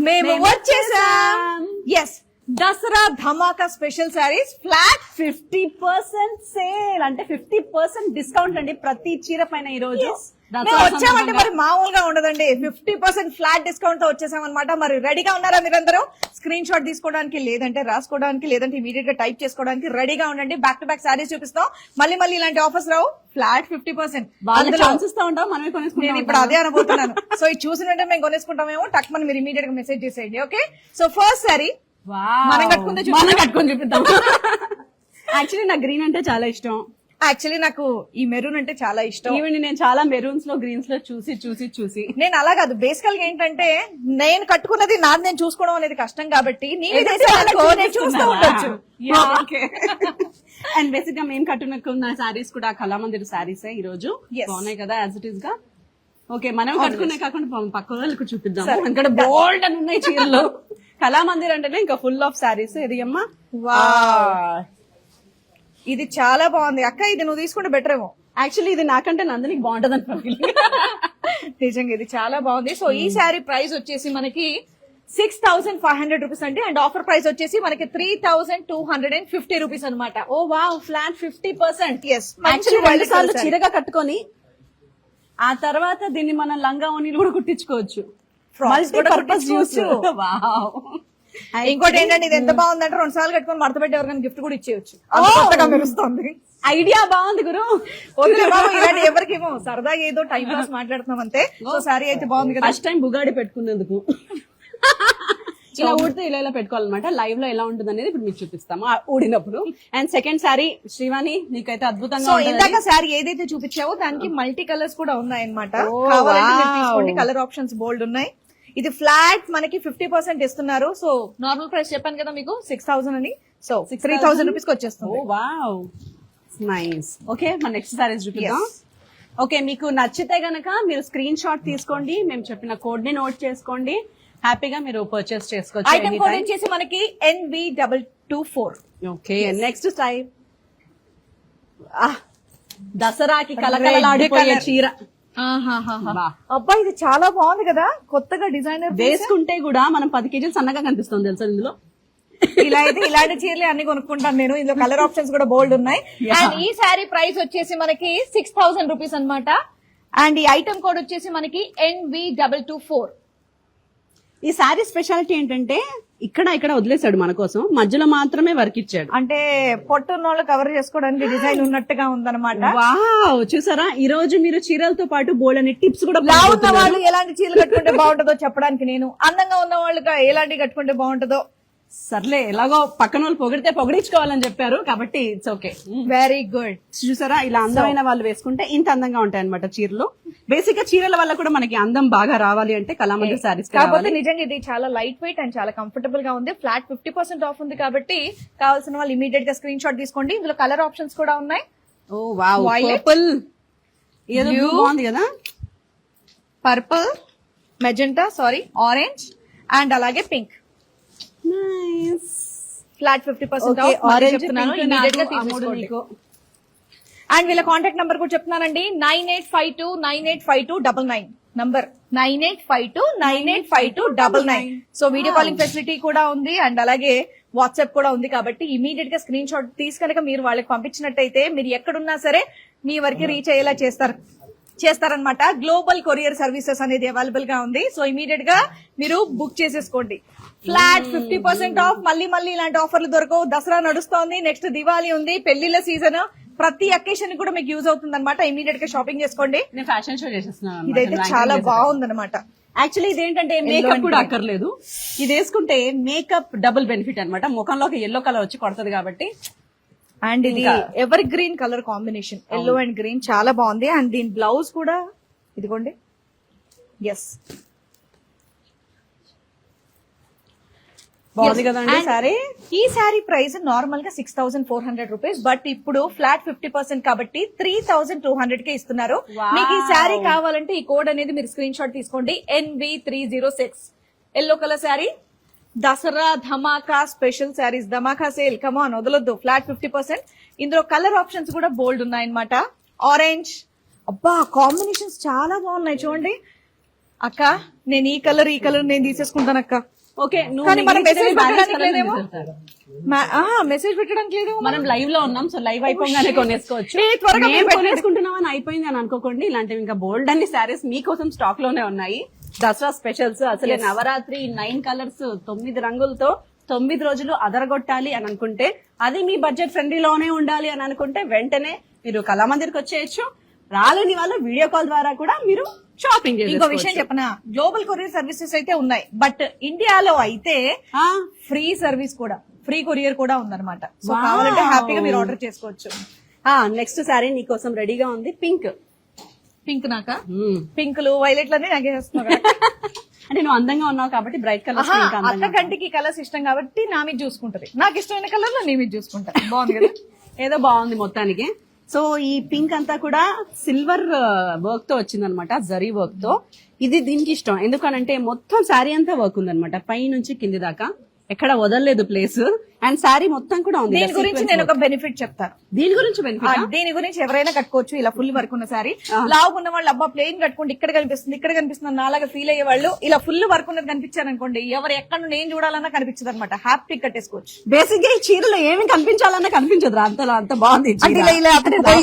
మేము వచ్చేసాం. Yes, Dasara Dhamaka special saris flat 50% sale అంటే 50% డిస్కౌంట్ అండి ప్రతి చీర పైన ఈ రోజు. మేము వచ్చామంటే మరి మామూలుగా ఉండదండి. 50% ఫ్లాట్ డిస్కౌంట్ తో వచ్చేసాం అనమాట. మరి రెడీగా ఉన్నారా మీరందరూ? స్క్రీన్ షాట్ తీసుకోవడానికి, లేదంటే రాసుకోవడానికి, లేదంటే ఇమీడియట్ గా టైప్ చేసుకోవడానికి రెడీగా ఉండండి. బ్యాక్ టు బ్యాక్ శారీస్ చూపిస్తాం. మళ్ళీ ఇలాంటి ఆఫర్స్ రావు. ఫ్లాట్ 50%. చూస్తూ ఉంటాం, మనమే కొనేసుకుంటాం. నేను ఇప్పుడు అదే అనబోతున్నాను. సో ఇది చూసిన వెంటనే మేము కొనేసుకుంటామేమో, టక్ మనం మీరు ఇమీడియట్ గా మెసేజ్ చేసేయండి. ఓకే, సో ఫస్ట్ శారీ మనం కట్టుకొని చూపిద్దాం. యాక్చువల్లీ నాకు గ్రీన్ అంటే చాలా ఇష్టం. యాక్చువల్లీ నాకు ఈ మెరూన్ అంటే చాలా ఇష్టం. ఈవెన్ నేను చాలా మెరూన్స్ లో గ్రీన్స్ లో చూసి నేను అలా కాదు, బేసికల్ గా ఏంటంటే నేను కట్టుకున్నది నాది నేను చూసుకోవడం అనేది కష్టం కాబట్టి నేను చూస్తూ ఉండొచ్చు. అండ్ బేసిక్ గా మేము కట్టుకున్న సారీస్ కూడా కళామందిర్ సారీస్ ఈ రోజు బాగున్నాయి కదా, యాజ్ ఇట్ ఈస్ గా. ఓకే, మనం కట్టుకునే కాకుండా పక్క వాళ్ళకి చూపిద్దాం. అక్కడ బోల్డ్ అని ఉన్నాయి చీరలు. కళామందిర్ అంటేనే ఇంకా ఫుల్ ఆఫ్ సారీస్. ఇది అమ్మా, ఇది చాలా బాగుంది అక్క. ఇది నువ్వు తీసుకుంటే బెటర్ ఏమో. యాక్చువల్లీ ఇది నాకంటే నందినికి బాగుంటది అనుకుంటున్నాను. నిజంగా ఇది చాలా బాగుంది. సో ఈ శారీ ప్రైస్ వచ్చేసి మనకి 6500 రూపీస్ అండి. అండ్ ఆఫర్ ప్రైస్ వచ్చేసి మనకి 3250 రూపీస్ అనమాట. ఓ వావ్, ఫ్లాట్ 50%. ఎస్, యాక్చువల్లీ 2 సార్లు చీరగా కట్టుకొని ఆ తర్వాత దీన్ని మనం లంగా ఓనీలు కూడా కుట్టించుకోవచ్చు. Multipurpose use. ఇంకోటి ఏంటంటే ఇది ఎంత బాగుందంటే 2 సార్లు కట్టుకొని మడత పెట్టి ఎవరికైనా గిఫ్ట్ కూడా ఇచ్చేయచ్చు. మెరుస్తుంది. ఐడియా బాగుంది గురు. ఇలాంటి ఎవరికేమో సరదాగా ఏదో టైం పాస్ మాట్లాడుతున్నాం అంతే. సో సారీ అయితే బాగుంది కదా. ఫస్ట్ టైం బుగాడి పెట్టుకున్నందుకు ఇలా ఊడితే ఇలా పెట్టుకోవాలన్నమాట. లైవ్ లో ఎలా ఉంటుంది అనేది ఇప్పుడు మీకు చూపిస్తాము ఊడినప్పుడు. అండ్ సెకండ్ సారీ శ్రీవాణి నీకైతే అద్భుతంగా. ఇందాక సారీ ఏదైతే చూపించావో దానికి మల్టీ కలర్స్ కూడా ఉన్నాయి అనమాట. కావాలంటే కలర్ ఆప్షన్స్ బోల్డ్ ఉన్నాయి. ఇది ఫ్లాట్ మనకి 50% ఇస్తున్నారు. సో నార్మల్ ప్రైస్ చెప్పాను కదా మీకు 6000 అని. సో 3000 రూపీస్ కి వచ్చేస్తుంది. Wow, nice. ఓకే, మన నెక్స్ట్ సారీస్ చూపిద్దాం. ఓకే, మీకు నచ్చితే గనక మీరు స్క్రీన్ షాట్ తీసుకోండి, మేము చెప్పిన కోడ్ ని నోట్ చేసుకోండి, హ్యాపీగా మీరు పర్చేస్ చేసుకోవచ్చు. ఐటమ్ కోడ్ వచ్చేసి మనకి NB224. ఓకే, నెక్స్ట్ టైప్ దసరాకి కలకలలాడిపోయే చీర. అబ్బా, ఇది చాలా బాగుంది కదా, కొత్తగా డిజైనర్. వేసుకుంటే కూడా మనం 10 కేజీలు సన్నగా కనిపిస్తుంది తెలుసా ఇందులో. ఇలా అయితే ఇలాంటి చీరలు అన్ని కొనుక్కుంటాను నేను. ఇందులో కలర్ ఆప్షన్స్ కూడా బోల్డ్ ఉన్నాయి. అండ్ ఈ శారీ ప్రైస్ వచ్చేసి మనకి 6000 రూపీస్ అనమాట. అండ్ ఈ ఐటమ్ కోడ్ వచ్చేసి మనకి NB224. ఈ శారీ స్పెషాలిటీ ఏంటంటే ఇక్కడ వదిలేశాడు మన కోసం, మధ్యలో మాత్రమే వర్క్ ఇచ్చాడు. అంటే పొట్టున్నోళ్ళు కవర్ చేసుకోవడానికి డిజైన్ ఉన్నట్టుగా ఉందన్నమాట. వావ్, చూసారా, ఈ రోజు మీరు చీరలతో పాటు బోల్డని టిప్స్ కూడా. ఉన్న వాళ్ళు ఎలాంటి చీరలు కట్టుకుంటే బాగుంటుందో చెప్పడానికి నేను, అందంగా ఉన్న వాళ్ళు ఎలాంటి కట్టుకుంటే బాగుంటుందో. సర్లే, ఎలాగో పక్కన వాళ్ళు పొగిడితే పొగిడించుకోవాలని చెప్పారు కాబట్టి ఇట్స్ ఓకే. Very good. చూసారా, ఇలా అందమైన వాళ్ళు వేసుకుంటే ఇంత అందంగా ఉంటాయి అనమాట చీరలు. బేసిక్ గా చీరల వల్ల కూడా మనకి అందం బాగా రావాలి అంటే కళామందిర్ సారీస్. కాకపోతే నిజంగా ఇది చాలా లైట్ వెయిట్ అండ్ చాలా కంఫర్టబుల్ గా ఉంది. ఫ్లాట్ 50% ఆఫ్ ఉంది కాబట్టి కావాల్సిన వాళ్ళు ఇమీడియట్ గా స్క్రీన్ షాట్ తీసుకోండి. ఇందులో కలర్ ఆప్షన్స్ కూడా ఉన్నాయి. ఓ వావ్, పర్పుల్ ఏదో బాగుంది కదా, పర్పుల్, మెజెంటా, ఆరెంజ్ అండ్ అలాగే pink. Nice. Flat 50% of. Orange immediate గా తీసుకోండి. అండ్ వీళ్ళ కాంటాక్ట్ నంబర్ కూడా చెప్తున్నానండి, 9852985299 number 9852985299. So video calling facility కూడా ఉంది అండ్ అలాగే వాట్సాప్ కూడా ఉంది కాబట్టి ఇమీడియట్ గా స్క్రీన్ షాట్ తీసి కనుక మీరు వాళ్ళకి పంపించినట్టయితే మీరు ఎక్కడున్నా సరే మీ వరకు రీచ్ అయ్యేలా చేస్తారనమాట. గ్లోబల్ కొరియర్ సర్వీసెస్ అనేది అవైలబుల్ గా ఉంది. సో ఇమీడియట్ గా మీరు బుక్ చేసేసుకోండి. Flat 50% of. మళ్ళీ ఇలాంటి ఆఫర్లు దొరకవు. దసరా నడుస్తోంది, నెక్స్ట్ దివాళీ ఉంది, పెళ్లిళ్ళ సీజన్. ప్రతి అకేషన్ కూడా మీకు యూజ్ అవుతుంది అనమాట. ఇమీడియట్ గా షాపింగ్ చేసుకోండి. నేను ఫ్యాషన్ షో చేసేస్తున్నాను. ఇదైతే చాలా బాగుంది అనమాట. యాక్చువల్లీ ఇదేంటంటే మేకప్ కూడా అక్కర్లేదు. ఇది వేసుకుంటే మేకప్ డబుల్ బెనిఫిట్ అనమాట. ముఖంలోకి ఎల్లో కలర్ వచ్చి కొడుతుంది కాబట్టి. అండ్ ఇది ever green colour combination, yellow and green, చాలా బాగుంది. అండ్ దీని బ్లౌజ్ కూడా ఇదిగోండి. ఎస్, బాగుంది కదండి సారీ. ఈ శారీ ప్రైస్ నార్మల్ గా 6400 రూపీస్, బట్ ఇప్పుడు ఫ్లాట్ 50% కాబట్టి 3200 కే ఇస్తున్నారు. మీకు ఈ శారీ కావాలంటే ఈ కోడ్ అనేది మీరు స్క్రీన్ షాట్ తీసుకోండి, NB306. Yellow colour sari, Dasara Dhamaka special saris, Dhamaka sale, come on వదలొద్దు. ఫ్లాట్ 50%. ఇందులో కలర్ ఆప్షన్స్ కూడా బోల్డ్ ఉన్నాయన్నమాట. ఆరెంజ్, అబ్బా కాంబినేషన్స్ చాలా బాగున్నాయి చూడండి. అక్క నేను ఈ కలర్ నేను తీసేసుకుంటాను అక్క. ఓకే కానీ మనం మెసేజ్ పెట్టడానికి లేదేమో, మెసేజ్ పెట్టడానికి లేదు. మనం లైవ్ లో ఉన్నాం, సో లైవ్ అయిపోగానే కొనేసుకోవచ్చు. త్వరగా మేము కొనేసుకుంటున్నాం అని అయిపోయింది అని అనుకోకండి. ఇలాంటివి ఇంకా బోల్డ్ అన్ని శారీస్ మీకోసం స్టాక్ లోనే ఉన్నాయి. దసరా స్పెషల్స్, అసలు నవరాత్రి 9 కలర్స్ 9 రంగులతో 9 రోజులు అదరగొట్టాలి అని అనుకుంటే, అది మీ బడ్జెట్ ఫ్రెండ్లీలోనే ఉండాలి అని అనుకుంటే వెంటనే మీరు కళామందిర్కి వచ్చేయచ్చు. రాలేని వాళ్ళు వీడియో కాల్ ద్వారా కూడా మీరు షాపింగ్ ఇంకో విషయం చెప్పనా, గ్లోబల్ కొరియర్ సర్వీసెస్ అయితే ఉన్నాయి, బట్ ఇండియాలో అయితే ఫ్రీ సర్వీస్ కూడా, ఫ్రీ కొరియర్ కూడా ఉందన్నమాట. సో కావాలంటే హ్యాపీగా మీరు ఆర్డర్ చేసుకోవచ్చు. నెక్స్ట్ శారీ నీకోసం రెడీగా ఉంది. పింక్ నాక పింకులు వైలెట్లు అన్ని నాకే చేస్తున్నావు అంటే నువ్వు అందంగా ఉన్నావు కాబట్టి బ్రైట్ కలర్స్. అక్క కంటికి కలర్స్ ఇష్టం కాబట్టి నా మీద చూసుకుంటది, నాకు ఇష్టమైన కలర్ నీ మీద చూసుకుంటది. బాగుంది కదా, ఏదో బాగుంది మొత్తానికి. సో ఈ పింక్ అంతా కూడా సిల్వర్ వర్క్ తో వచ్చిందనమాట, జరీ వర్క్ తో. ఇది దీనికి ఇష్టం ఎందుకనంటే మొత్తం శారీ అంతా వర్క్ ఉందన్నమాట, పై నుంచి కింది దాకా ఎక్కడ వదలలేదు ప్లేస్. అండ్ శారీ మొత్తం కూడా ఉంది. దీని గురించి నేను ఒక బెనిఫిట్ చెప్తాను. దీని గురించి బెనిఫిట్, దీని గురించి ఎవరైనా కట్టుకోవచ్చు. ఇలా ఫుల్ వర్క్ ఉన్న సారీ, లావు ఉన్న వాళ్ళు అబ్బా ప్లెయిన్ కట్టుకుంటే ఇక్కడ కనిపిస్తుంది ఇక్కడ కనిపిస్తుంది నాలాగా ఫీల్ అయ్యే వాళ్ళు ఇలా ఫుల్ వర్క్ ఉన్నది కనిపించారు అనుకోండి, ఎవరు ఎక్కడ నుండి ఏం చూడాలన్నా కనిపించదు అనమాట, హ్యాపీ కట్టేసుకోవచ్చు. బేసిక్ గా ఈ చీరలో ఏమి కనిపించాలన్నా కనిపించదు, అంత బాగుంది.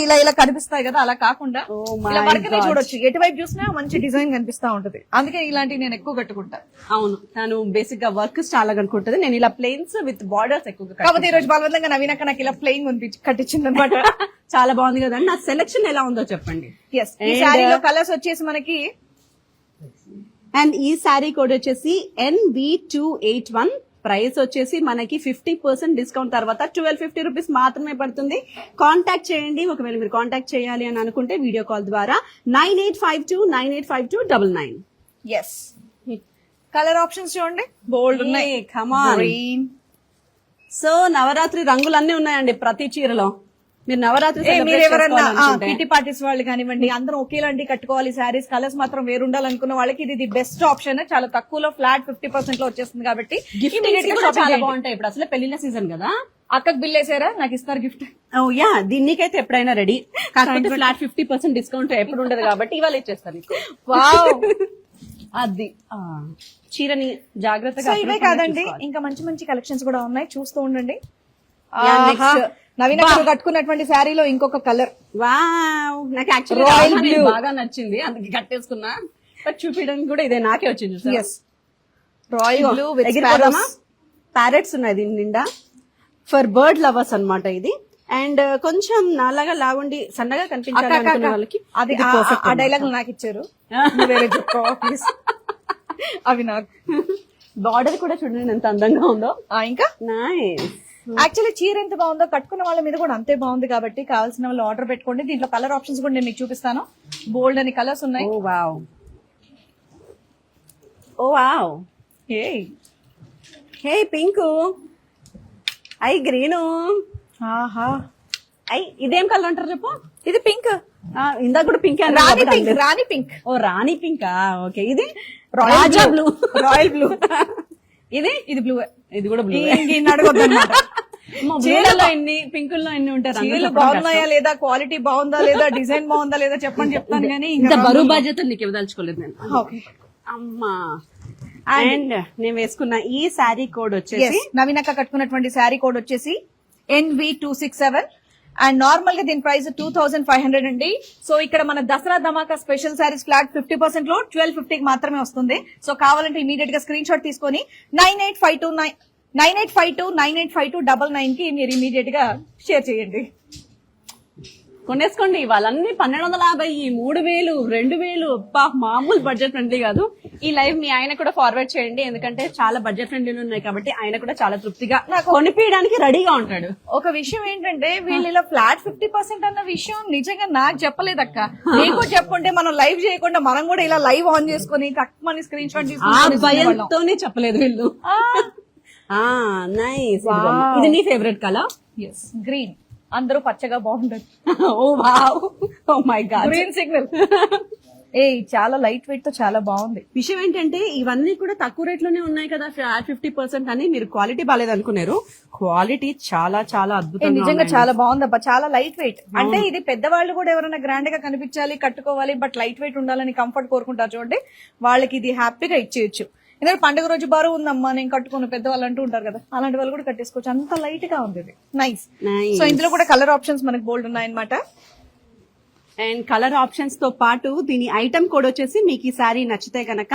ఇలా ఇలా కనిపిస్తాయి కదా, అలా కాకుండా ఇలా వర్క్ చూడొచ్చు, ఎటువైపు చూసినా మంచి డిజైన్ కనిపిస్తా ఉంటది. అందుకే ఇలాంటివి నేను ఎక్కువ కట్టుకుంటా. అవును, తను బేసిక్ గా వర్క్ చాలా కనుకుంటది. నేను ఇలా ప్లెయిన్స్ విత్ బార్డర్స్ ఎక్కువగా. కాకపోతే ఈ రోజు బలవంతంగా నవీనక్క నాకు ఇలా ప్లెయిన్ కట్టించింది అనమాట. చాలా బాగుంది కదండి. నా సెలెక్షన్ ఎలా ఉందో చెప్పండి. ఈ శారీలో కలర్స్ వచ్చేసి మనకి, అండ్ ఈ శారీ కోడ్ వచ్చేసి NV281. ప్రైస్ వచ్చేసి మనకి 50% డిస్కౌంట్ తర్వాత 1250 రూపీస్ మాత్రమే పడుతుంది. కాంటాక్ట్ చేయండి ఒకవేళ మీరు కాంటాక్ట్ చేయాలి అని అనుకుంటే వీడియో కాల్ ద్వారా 9852985299. ఎస్, కలర్ ఆప్షన్స్ చూడండి బోల్డ్ ఉన్నాయి. గ్రీన్. సో నవరాత్రి రంగులన్నీ ఉన్నాయండి ప్రతి చీరలో. మీరు నవరాత్రి మీరు ఎవరన్నా కిట్టి పార్టీస్ వాళ్ళు కానివ్వండి, అందరం ఒకేలాంటి కట్టుకోవాలి శారీస్, కలర్స్ మాత్రం వేరుండాలనుకున్న వాళ్ళకి ఇది ది బెస్ట్ ఆప్షన్. చాలా తక్కువలో ఫ్లాట్ 50% లో వచ్చేస్తుంది కాబట్టి చాలా బాగుంటాయి. ఇప్పుడు అసలు పెళ్లిళ్ళ సీజన్ కదా, అక్కకి బిల్ వేసారా నాకు ఇస్తారు గిఫ్ట్. ఓ యా, దీనికైతే ఎప్పుడైనా రెడీ. కాకపోతే ఫ్లాట్ 50% డిస్కౌంట్ ఎప్పుడు ఉండదు కాబట్టి ఇవాళ ఇచ్చేస్తారు. అది చీరని జాగ్రత్తగా. ఇవే కాదండి, ఇంకా మంచి మంచి కలెక్షన్స్ కూడా ఉన్నాయి, చూస్తూ ఉండండి. నవీన కట్టుకున్నటువంటి శారీలో ఇంకొక కలర్, వావ్, నాకు యాక్చువల్లీ బాగా నచ్చింది అందుకే కట్టేసుకున్నా. బట్ చూపించడానికి కూడా ఇదే నాకే వచ్చింది. రాయల్ బ్లూ విత్ ప్యారెట్స్ ఉన్నాయి దీని నిండా. ఫర్ బర్డ్ లవర్స్ అన్నమాట ఇది. అండ్ కొంచెం నాలాగా లాగుండి సన్నగా కనిపించాలి అనుకునే వాళ్ళకి అది ఆ డైలాగ్ నాకు ఇచ్చారు. అవి నాకు బార్డర్ కూడా చూడండి ఎంత అందంగా ఉందో. ఇంకా నైస్. యాక్చువల్లీ చీర ఎంత బాగుందో కట్టుకున్న వాళ్ళ మీద కూడా అంతే బాగుంది కాబట్టి కావాల్సిన వాళ్ళు ఆర్డర్ పెట్టుకోండి. దీంట్లో కలర్ ఆప్షన్స్ కూడా నేను మీకు చూపిస్తాను. బోల్డ్ అని కలర్స్ ఉన్నాయి. Oh wow, oh wow. Hey pink, ఐ గ్రీను, ఆహా, ఐ ఇదేం కలర్ అంటారు చెప్పు. ఇది పింక్. ఇందాక కూడా పింక్. రాణి పింక్. ఓ రాణి పింకా. ఓకే, ఇది రాజా బ్లూ, రాయల్ బ్లూ. ఇది బ్లూ. ఇది కూడా బ్లూ. చీరలో ఎన్ని పింకుల్లో ఎన్ని ఉంటారు. చీరలు బాగున్నాయా లేదా, క్వాలిటీ బాగుందా లేదా, డిజైన్ బాగుందా లేదా చెప్తాను కానీ ఇంత బరువు బాధ్యత నీకు ఇవ్వదలుచుకోలేదు నేను. అమ్మా. అండ్ నేను వేసుకున్న ఈ శారీ కోడ్ వచ్చేసి, నవీనక్క కట్టుకున్నటువంటి శారీ కోడ్ వచ్చేసి NV267. అండ్ నార్మల్ గా దీని ప్రైస్ 2500 అండి. సో ఇక్కడ మన దసరా ధమాకా స్పెషల్ శారీస్ ఫ్లాట్ 50% లో 1250 మాత్రమే వస్తుంది. సో కావాలంటే ఇమీడియట్ గా స్క్రీన్ షాట్ తీసుకొని 9852985299 కి మీరు ఇమీడియట్ గా షేర్ చేయండి. కొనేసుకోండి. వాళ్ళన్ని 1250, 3000, 2000. మామూలు బడ్జెట్ ఫ్రెండ్లీ కాదు. ఈ లైవ్ మీ ఆయన కూడా ఫార్వర్డ్ చేయండి, ఎందుకంటే చాలా బడ్జెట్ ఫ్రెండ్లీలు ఉన్నాయి కాబట్టి ఆయన కూడా చాలా తృప్తిగా కొనిపించడానికి రెడీగా ఉంటాడు. ఒక విషయం ఏంటంటే వీళ్ళు ఇలా ఫ్లాట్ 50% అన్న విషయం నిజంగా నాకు చెప్పలేదక్క. నీకు చెప్పుంటే మనం లైవ్ చేయకుండా మనం కూడా ఇలా లైవ్ ఆన్ చేసుకుని తక్కువ స్క్రీన్ షాట్ తీసుకుని భయంతోనే చెప్పలేదు వీళ్ళు. నైస్. ఇది నీ ఫేవరెట్ కలర్? Yes, green. అందరూ పచ్చగా బాగుంటది. Oh wow, oh my god, green signal. చాలా లైట్ వెయిట్ తో చాలా బాగుంది. విషయం ఏంటంటే ఇవన్నీ కూడా తక్కువ రేట్ లోనే ఉన్నాయి కదా, 50% అని. మీరు క్వాలిటీ బాగాలేదు అనుకున్నారు, క్వాలిటీ చాలా చాలా అద్భుతంగా, నిజంగా చాలా బాగుందబ్బా. చాలా లైట్ వెయిట్. అంటే ఇది పెద్దవాళ్ళు కూడా ఎవరైనా గ్రాండ్ గా కనిపించాలి కట్టుకోవాలి బట్ లైట్ వెయిట్ ఉండాలని కంఫర్ట్ కోరుకుంటారు చూడండి, వాళ్ళకి ఇది హ్యాపీగా ఇచ్చేయచ్చు. ఎందుకంటే పండుగ రోజు బరువు ఉందమ్మా నేను కట్టుకున్న పెద్దవాళ్ళు అంటూ ఉంటారు కదా, అలాంటి వాళ్ళు కూడా కట్టేసుకోవచ్చు. అంత లైట్ గా ఉంది ఇది. నైస్. సో ఇందులో కూడా కలర్ ఆప్షన్స్ మనకి బోల్డ్ ఉన్నాయన్నమాట. అండ్ కలర్ ఆప్షన్స్ తో పాటు దీని ఐటమ్ కోడ్ వచ్చేసి మీకు ఈ సారీ నచ్చితే గనక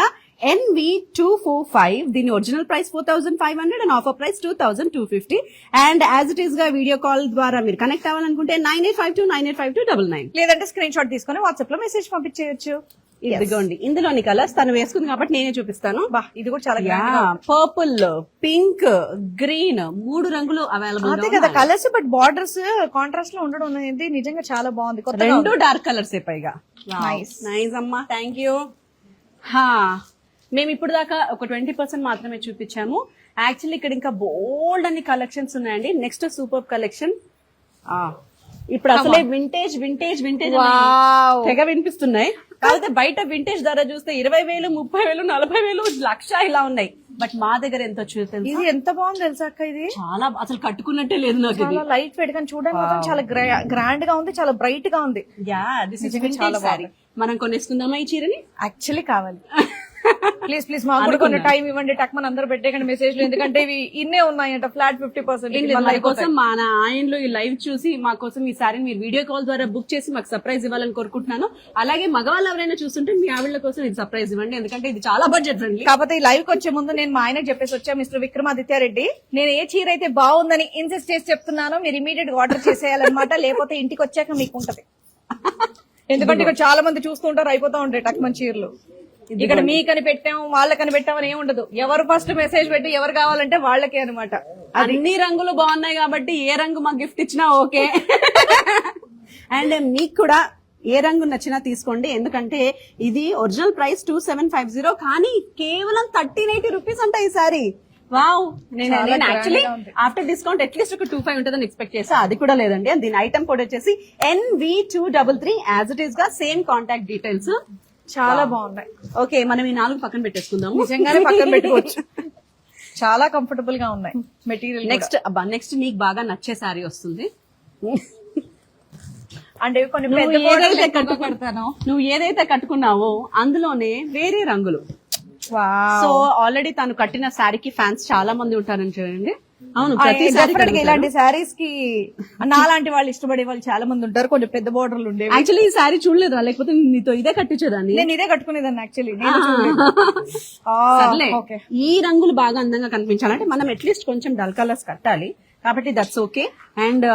NV245, దీని original price 4500 and offer price 2250. And as it is గా వీడియో కాల్ ద్వారా మీరు కనెక్ట్ అవ్వాలనుకుంటే 9852985299. లేదంటే స్క్రీన్ షాట్ తీసుకొని వాట్సాప్ లో మెసేజ్ పంపించేయచ్చు. ఇదిగోండి ఇందులోని కలర్స్ తను వేసుకుంది కాబట్టి నేనే చూపిస్తాను. బా ఇది కూడా చాలా పర్పుల్, పింక్, గ్రీన్ 3 రంగులు అవైలబుల్. అదే కదా కలర్స్, బట్ బార్డర్స్ కాంట్రాస్ట్ లో ఉండడం అనేది నిజంగా చాలా బాగుంది. రెండు డార్క్ కలర్స్ పైగా. నైస్ నైస్ అమ్మా, థ్యాంక్ యూ. మేము ఇప్పుడు దాకా ఒక 20% మాత్రమే చూపించాము. యాక్చువల్లీ ఇక్కడ ఇంకా బోల్డ్ అన్ని కలెక్షన్స్ ఉన్నాయండి. Next super collection. ఇప్పుడు అసలే వింటేజ్ వింటేజ్ వింటేజ్ తెగ వినిపిస్తున్నాయి. కాకపోతే బయట వింటేజ్ ధర చూస్తే 20,000, 30,000, 40,000, లక్ష ఇలా ఉన్నాయి. బట్ మా దగ్గర ఎంత వచ్చి ఇది ఎంత బాగుంది తెలుసా అక్క, ఇది చాలా అసలు కట్టుకున్నట్టే లేదు నాకు. చాలా లైట్ వెయిట్ గా చూడడానికి మాత్రం చాలా గ్రాండ్ గా ఉంది, చాలా బ్రైట్ గా ఉంది. యా దిస్ ఇస్ చాలా సారీ. మనం కొనేసుకుందామా ఈ చీరని? యాక్చువల్లీ కావాలి. ప్లీజ్ ప్లీజ్ మాకు కూడా కొన్ని టైం ఇవ్వండి. టక్ మన అందరూ పెట్టేకండి మెసేజ్లు, ఎందుకంటే ఇవి ఇన్నే ఉన్నాయంట ఫ్లాట్ 50%. మా కోసం మన ఆయనలో ఈ లైవ్ చూసి మా కోసం ఈ సారీని మీరు వీడియో కాల్ ద్వారా బుక్ చేసి మాకు సర్ప్రైజ్ ఇవ్వాలని కోరుకుంటున్నాను. అలాగే మగవాళ్ళు ఎవరైనా చూస్తుంటే మీ ఆవిడ కోసం ఇది సర్ప్రైజ్ ఇవ్వండి, ఎందుకంటే ఇది చాలా బడ్జెట్ ఫ్రెండ్లీ. కాకపోతే ఈ లైవ్ కి వచ్చే ముందు నేను మా ఆయనకు చెప్పేసి వచ్చా, మిస్టర్ విక్రమాదిత్య రెడ్డి, నేను ఏ చీర అయితే బాగుందని ఇన్సిస్ట్ చేసి చెప్తున్నానో మీరు ఇమీడియట్ గా ఆర్డర్ చేసేయాలన్నమాట. లేకపోతే ఇంటికి వచ్చాక మీకు ఉంటది. ఎందుకంటే ఇక్కడ చాలా మంది చూస్తూ ఉంటారు, అయిపోతా ఉంటాయి టక్ మంచి చీరలు. ఇక్కడ మీకని పెట్టాం వాళ్ళకని పెట్టామని ఏమి ఉండదు. ఎవరు ఫస్ట్ మెసేజ్ పెట్టి ఎవరు కావాలంటే వాళ్ళకే అనమాట. అన్ని రంగులు బాగున్నాయి కాబట్టి ఏ రంగు మాకు గిఫ్ట్ ఇచ్చినా ఓకే. అండ్ మీకు కూడా ఏ రంగు నచ్చినా తీసుకోండి, ఎందుకంటే ఇది ఒరిజినల్ ప్రైస్ 2750 కానీ కేవలం 1380 రూపీస్ అంట ఈ సారీ. వావ్, నేను యాక్చువల్లీ ఆఫ్టర్ డిస్కౌంట్ అట్లీస్ట్ ఒక 25 ఉంటుందని ఎక్స్పెక్ట్ చేసా, అది కూడా లేదండి. దీని ఐటమ్ కోడ్ వచ్చేసి NV233. యాజ్ ఇట్ ఈస్ గా సేమ్ కాంటాక్ట్ డీటెయిల్స్. చాలా బాగున్నాయి. ఓకే, మనం ఈ 4 పక్కన పెట్టేసుకుందాం. నిజంగానే పక్కన పెట్టుకోవచ్చు. చాలా కంఫర్టబుల్ గా ఉన్నాయి మెటీరియల్. నెక్స్ట్ నీకు బాగా నచ్చే సారీ వస్తుంది. అంటే కొన్ని నువ్వు ఏదైతే కట్టుకున్నావో అందులోనే వేరే రంగులు. సో ఆల్రెడీ తను కట్టిన శారీకి ఫ్యాన్స్ చాలా మంది ఉంటారని చూడండి. అవును, ఇలాంటి శారీస్ కి నాలాంటి వాళ్ళు ఇష్టపడే వాళ్ళు చాలా మంది ఉంటారు. కొంచెం పెద్ద బోర్డర్లు ఉండేవి. యాక్చువల్లీ ఈ శారీ చూడలేదా, లేకపోతే నీతో ఇదే కట్టించేదాన్ని? నేను ఇదే కట్టుకునేదాన్ని యాక్చువల్లీ. ఈ రంగులు బాగా అందంగా కనిపించాలంటే మనం అట్లీస్ట్ కొంచెం డల్ కలర్స్ కట్టాలి, కాబట్టి దట్స్ ఓకే. అండ్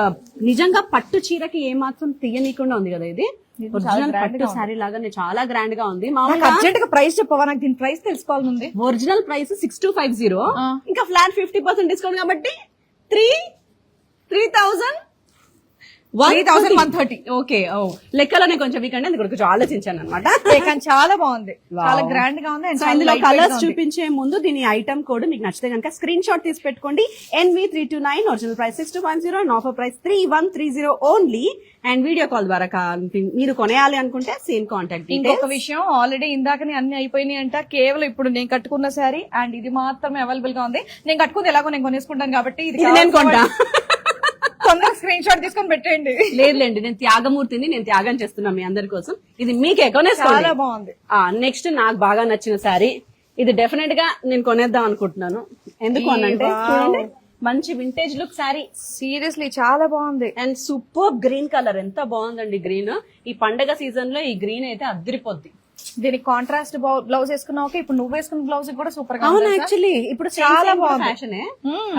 నిజంగా పట్టు చీరకి ఏమాత్రం తీయనీయకుండా ఉంది కదా ఇది. ఒరిజినల్ పట్టు శారీ లాగానే చాలా గ్రాండ్ గా ఉంది. అర్జెంట్ గా ప్రైస్ చెప్పవా, నాకు దీని ప్రైస్ తెలుసుకోవాలని ఉంది. ఒరిజినల్ ప్రైస్ 6250, ఇంకా ఫ్లాట్ 50% డిస్కౌంట్ కాబట్టి 3,130. ఓకే, లెక్కలోనే కొంచెం వీకండి, అందుకు కొంచెం ఆలోచించాను అనమాట. చాలా బాగుంది, చాలా గ్రాండ్ గా ఉంది. ఇందులో కలర్స్ చూపించే ముందు దీని ఐటమ్ కోడ్ మీకు నచ్చితే కనుక స్క్రీన్ షాట్ తీసి పెట్టుకోండి. NV329, original price 6250 and offer price 3130 only. And video call ద్వారా మీరు కొనేయాలి అనుకుంటే సేమ్ కాంటాక్ట్. ఇంకొక విషయం, ఆల్రెడీ ఇందాకనే అన్ని అయిపోయినాయి అంట. కేవలం ఇప్పుడు నేను కట్టుకున్న శారీ అండ్ ఇది మాత్రమే అవైలబుల్ గా ఉంది. నేను కట్టుకుంది ఎలాగో నేను కొనేసుకుంటాను కాబట్టి ఇది నేను కొంటా. తొందరగా స్క్రీన్ షాట్ తీసుకొని పెట్టండి. లేదులేండి, నేను త్యాగమూర్తిని, నేను త్యాగం చేస్తున్నా మీ అందరి కోసం. ఇది మీకే కొనేసుకోండి. చాలా బాగుంది. నెక్స్ట్ నాకు బాగా నచ్చిన శారీ ఇది, డెఫినెట్ గా నేను కొనేద్దాం అనుకుంటున్నాను. ఎందుకు అనంటే చూడండి, మంచి వింటేజ్ లుక్ శారీ. సీరియస్లీ చాలా బాగుంది. అండ్ సూపర్ గ్రీన్ కలర్, ఎంత బాగుందండి గ్రీన్. ఈ పండగ సీజన్ లో ఈ గ్రీన్ అయితే అద్దరిపోద్ది. దీనికి కాంట్రాస్ట్ బ్లౌజ్ వేసుకున్నావు. ఇప్పుడు నువ్వు వేసుకున్న బ్లౌజ్ కూడా సూపర్ గా. అవును, యాక్చువల్లీ ఇప్పుడు చాలా బాగుంది ఫ్యాషన్.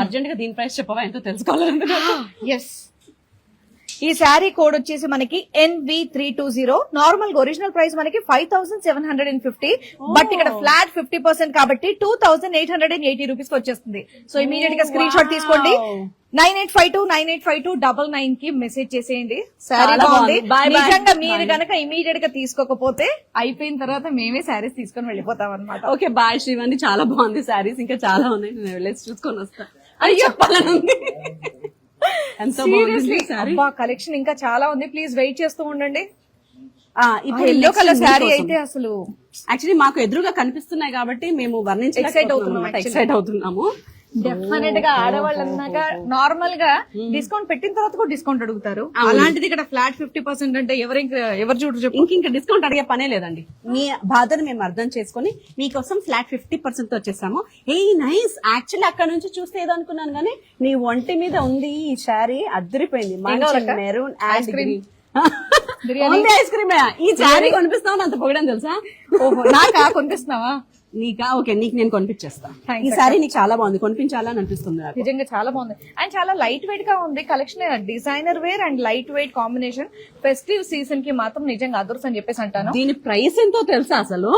అర్జెంట్ గా దీని ప్రైస్ చెప్పవా, ఎంతో తెలుసుకోవాలి. ఎస్, ఈ శారీ కోడ్ వచ్చేసి మనకి NV320. నార్మల్ ఒరిజినల్ ప్రైస్ మనకి 5750, బట్ ఇక్కడ ఫ్లాట్ 50% కాబట్టి 2880 రూపీస్ వచ్చేస్తుంది. సో ఇమీడియట్ గా స్క్రీన్ షాట్ తీసుకోండి. 9852985299 కి మెసేజ్ చేసేయండి. శారీ బాగుంది. నిజంగా మీరు గనక ఇమీడియట్ గా తీసుకోకపోతే అయిపోయిన తర్వాత మేమే శారీస్ తీసుకొని వెళ్ళిపోతాం అనమాట. ఓకే, బాయ్ శ్రీవాణి, చాలా బాగుంది శారీస్, ఇంకా చాలా ఉన్నాయి, నేను వెళ్ళేసి చూసుకొని వస్తా అని చెప్పాలని ఉంది. కలెక్షన్ ఇంకా చాలా ఉంది, ప్లీజ్ వెయిట్ చేస్తూ ఉండండి. ఇప్పుడు ఎల్లో కలర్ శారీ అయితే అసలు యాక్చువల్లీ మాకు ఎదురుగా కనిపిస్తున్నాయి కాబట్టి మేము వర్ణించి ఎక్సైట్ అవుతున్నాము. డెఫినెట్ గా ఆడవాళ్ళు అన్నాక నార్మల్ గా డిస్కౌంట్ పెట్టిన తర్వాత కూడా డిస్కౌంట్ అడుగుతారు. అలాంటిది ఇక్కడ ఫ్లాట్ 50% అంటే ఎవరు చూడరు చెప్పు. ఇంక డిస్కౌంట్ అడిగే పనే లేదండి. మీ బాధను మేము అర్థం చేసుకుని మీకోసం ఫ్లాట్ 50% వచ్చేసాము. A nice. యాక్చువల్లీ అక్కడ నుంచి చూస్తే ఏదో అనుకున్నాను కానీ నీ ఒంటి మీద ఉంది ఈ శారీ అద్దరిపోయింది. Maroon and green only ice cream. ఈ శారీ కొనిపిస్తావు అంత పొగడం తెలుసా? ఓహో, నాకా కొనిపిస్తున్నావా? నీకా? ఓకే, నీకు నేను కొనిపించేస్తా. ఈ సారీ నీకు చాలా బాగుంది, కొనిపించాలా అని అనిపిస్తుంది నాకు. నిజంగా చాలా బాగుంది అండ్ చాలా లైట్ వెయిట్ గా ఉంది collection. Designer wear and light weight combination festive season కి మాత్రం నిజంగా అదర్స్ అని చెప్పేసి అంటాను. దీని ప్రైస్ ఎంతో తెలుసా అసలు?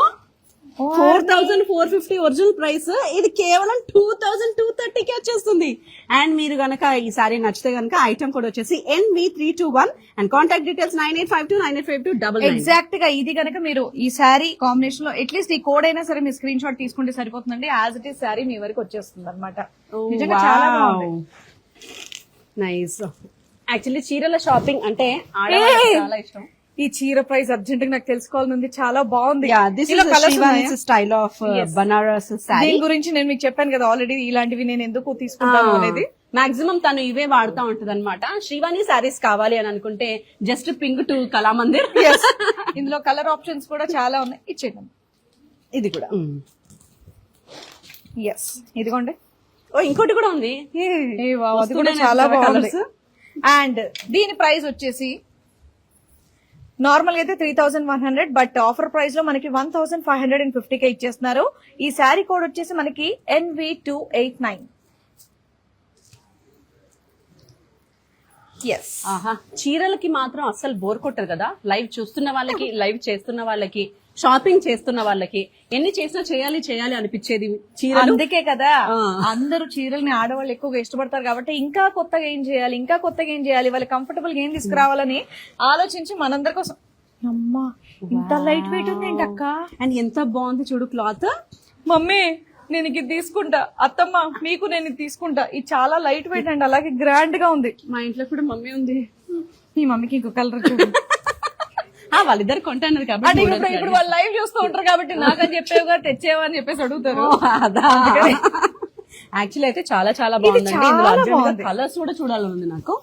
4,450 ఒరిజినల్ ప్రైస్. ఇది కేవలం 2,230కి వచ్చేస్తుంది. అండ్ మీరు గనక ఈ సారీ నచ్చితే గనక ఐటమ్ కూడా వచ్చేసి NV321 and contact details 9852985299. Exact గా ఇది గనక మీరు ఈ శారీ కాంబినేషన్ లో అట్లీస్ట్ ఈ కోడ్ అయినా సరే మీ స్క్రీన్ షాట్ తీసుకుంటే సరిపోతుందండి. యాజ్ ఇట్ ఈస్ శారీ మీ వరకు వచ్చేస్తుంది అనమాట. నిజంగా చాలా బాగుంది. నైస్. యాక్చువల్లీ చీరల షాపింగ్ అంటే ఆడవాళ్ళకి చాలా ఇష్టం. ఈ చీర ప్రైస్ అర్జెంట్ గా నాకు తెలుసుకోవాలని చాలా బాగుంది. Style of Banaras sari. దీని గురించి నేను మీకు చెప్పాను కదా ఆల్రెడీ, ఇలాంటివి నేను ఎందుకు తీసుకుంటాను అనేది. మాక్సిమం తను ఇవే వాడుతూ ఉంటది అనమాట. శ్రీవాణి శారీస్ కావాలి అని అనుకుంటే జస్ట్ పింక్ టు కళామందిర్. ఇందులో కలర్ ఆప్షన్స్ కూడా చాలా ఉన్నాయి. ఇచ్చేద్దాం. ఇది కూడా ఎస్, ఇదిగోండి. ఓ ఇంకోటి కూడా ఉంది. అది కూడా చాలా బాగుంది. అండ్ దీని ప్రైస్ వచ్చేసి నార్మల్ గా అయితే 3,100, బట్ ఆఫర్ ప్రైస్ లో మనకి 1,550కే ఇచ్చేస్తున్నారు. ఈ శారీ కోడ్ వచ్చేసి మనకి NV289. ఎస్. ఆహా, చీరలకి మాత్రం అస్సలు బోర్ కొట్టరు కదా. లైవ్ చూస్తున్న వాళ్ళకి, లైవ్ చేస్తున్న వాళ్ళకి, షాపింగ్ చేస్తున్న వాళ్ళకి ఎన్ని చేసినా చేయాలి అనిపించేది చీరలు. అందుకే కదా అందరూ చీరల్ని ఆడవాళ్ళు ఎక్కువగా ఇష్టపడతారు కాబట్టి ఇంకా కొత్తగా ఏం చేయాలి, వాళ్ళు కంఫర్టబుల్ గా ఏం తీసుకురావాలని ఆలోచించి మనందరి కోసం. అమ్మా, ఇంత లైట్ వెయిట్ ఉంది ఏంటక్క. అండ్ ఎంత బాగుంది చూడు క్లాత్. మమ్మీ నేను ఇది తీసుకుంటా, అత్తమ్మ మీకు నేను ఇది తీసుకుంటా. ఇది చాలా లైట్ వెయిట్ అండ్ అలాగే గ్రాండ్ గా ఉంది. మా ఇంట్లో కూడా మమ్మీ ఉంది. మీ మమ్మీకి ఇంకో కలర్ చూడు. వాళ్ళిద్దరు కొంటాను కాబట్టి ఇప్పుడు వాళ్ళు లైవ్ చూస్తూ ఉంటారు కాబట్టి నాకని చెప్పేవా తెచ్చేవా అని చెప్పేసి అడుగుతారు. యాక్చువల్లీ అయితే చాలా చాలా బాగుందండి. కలర్స్ కూడా చూడాలని నాకు.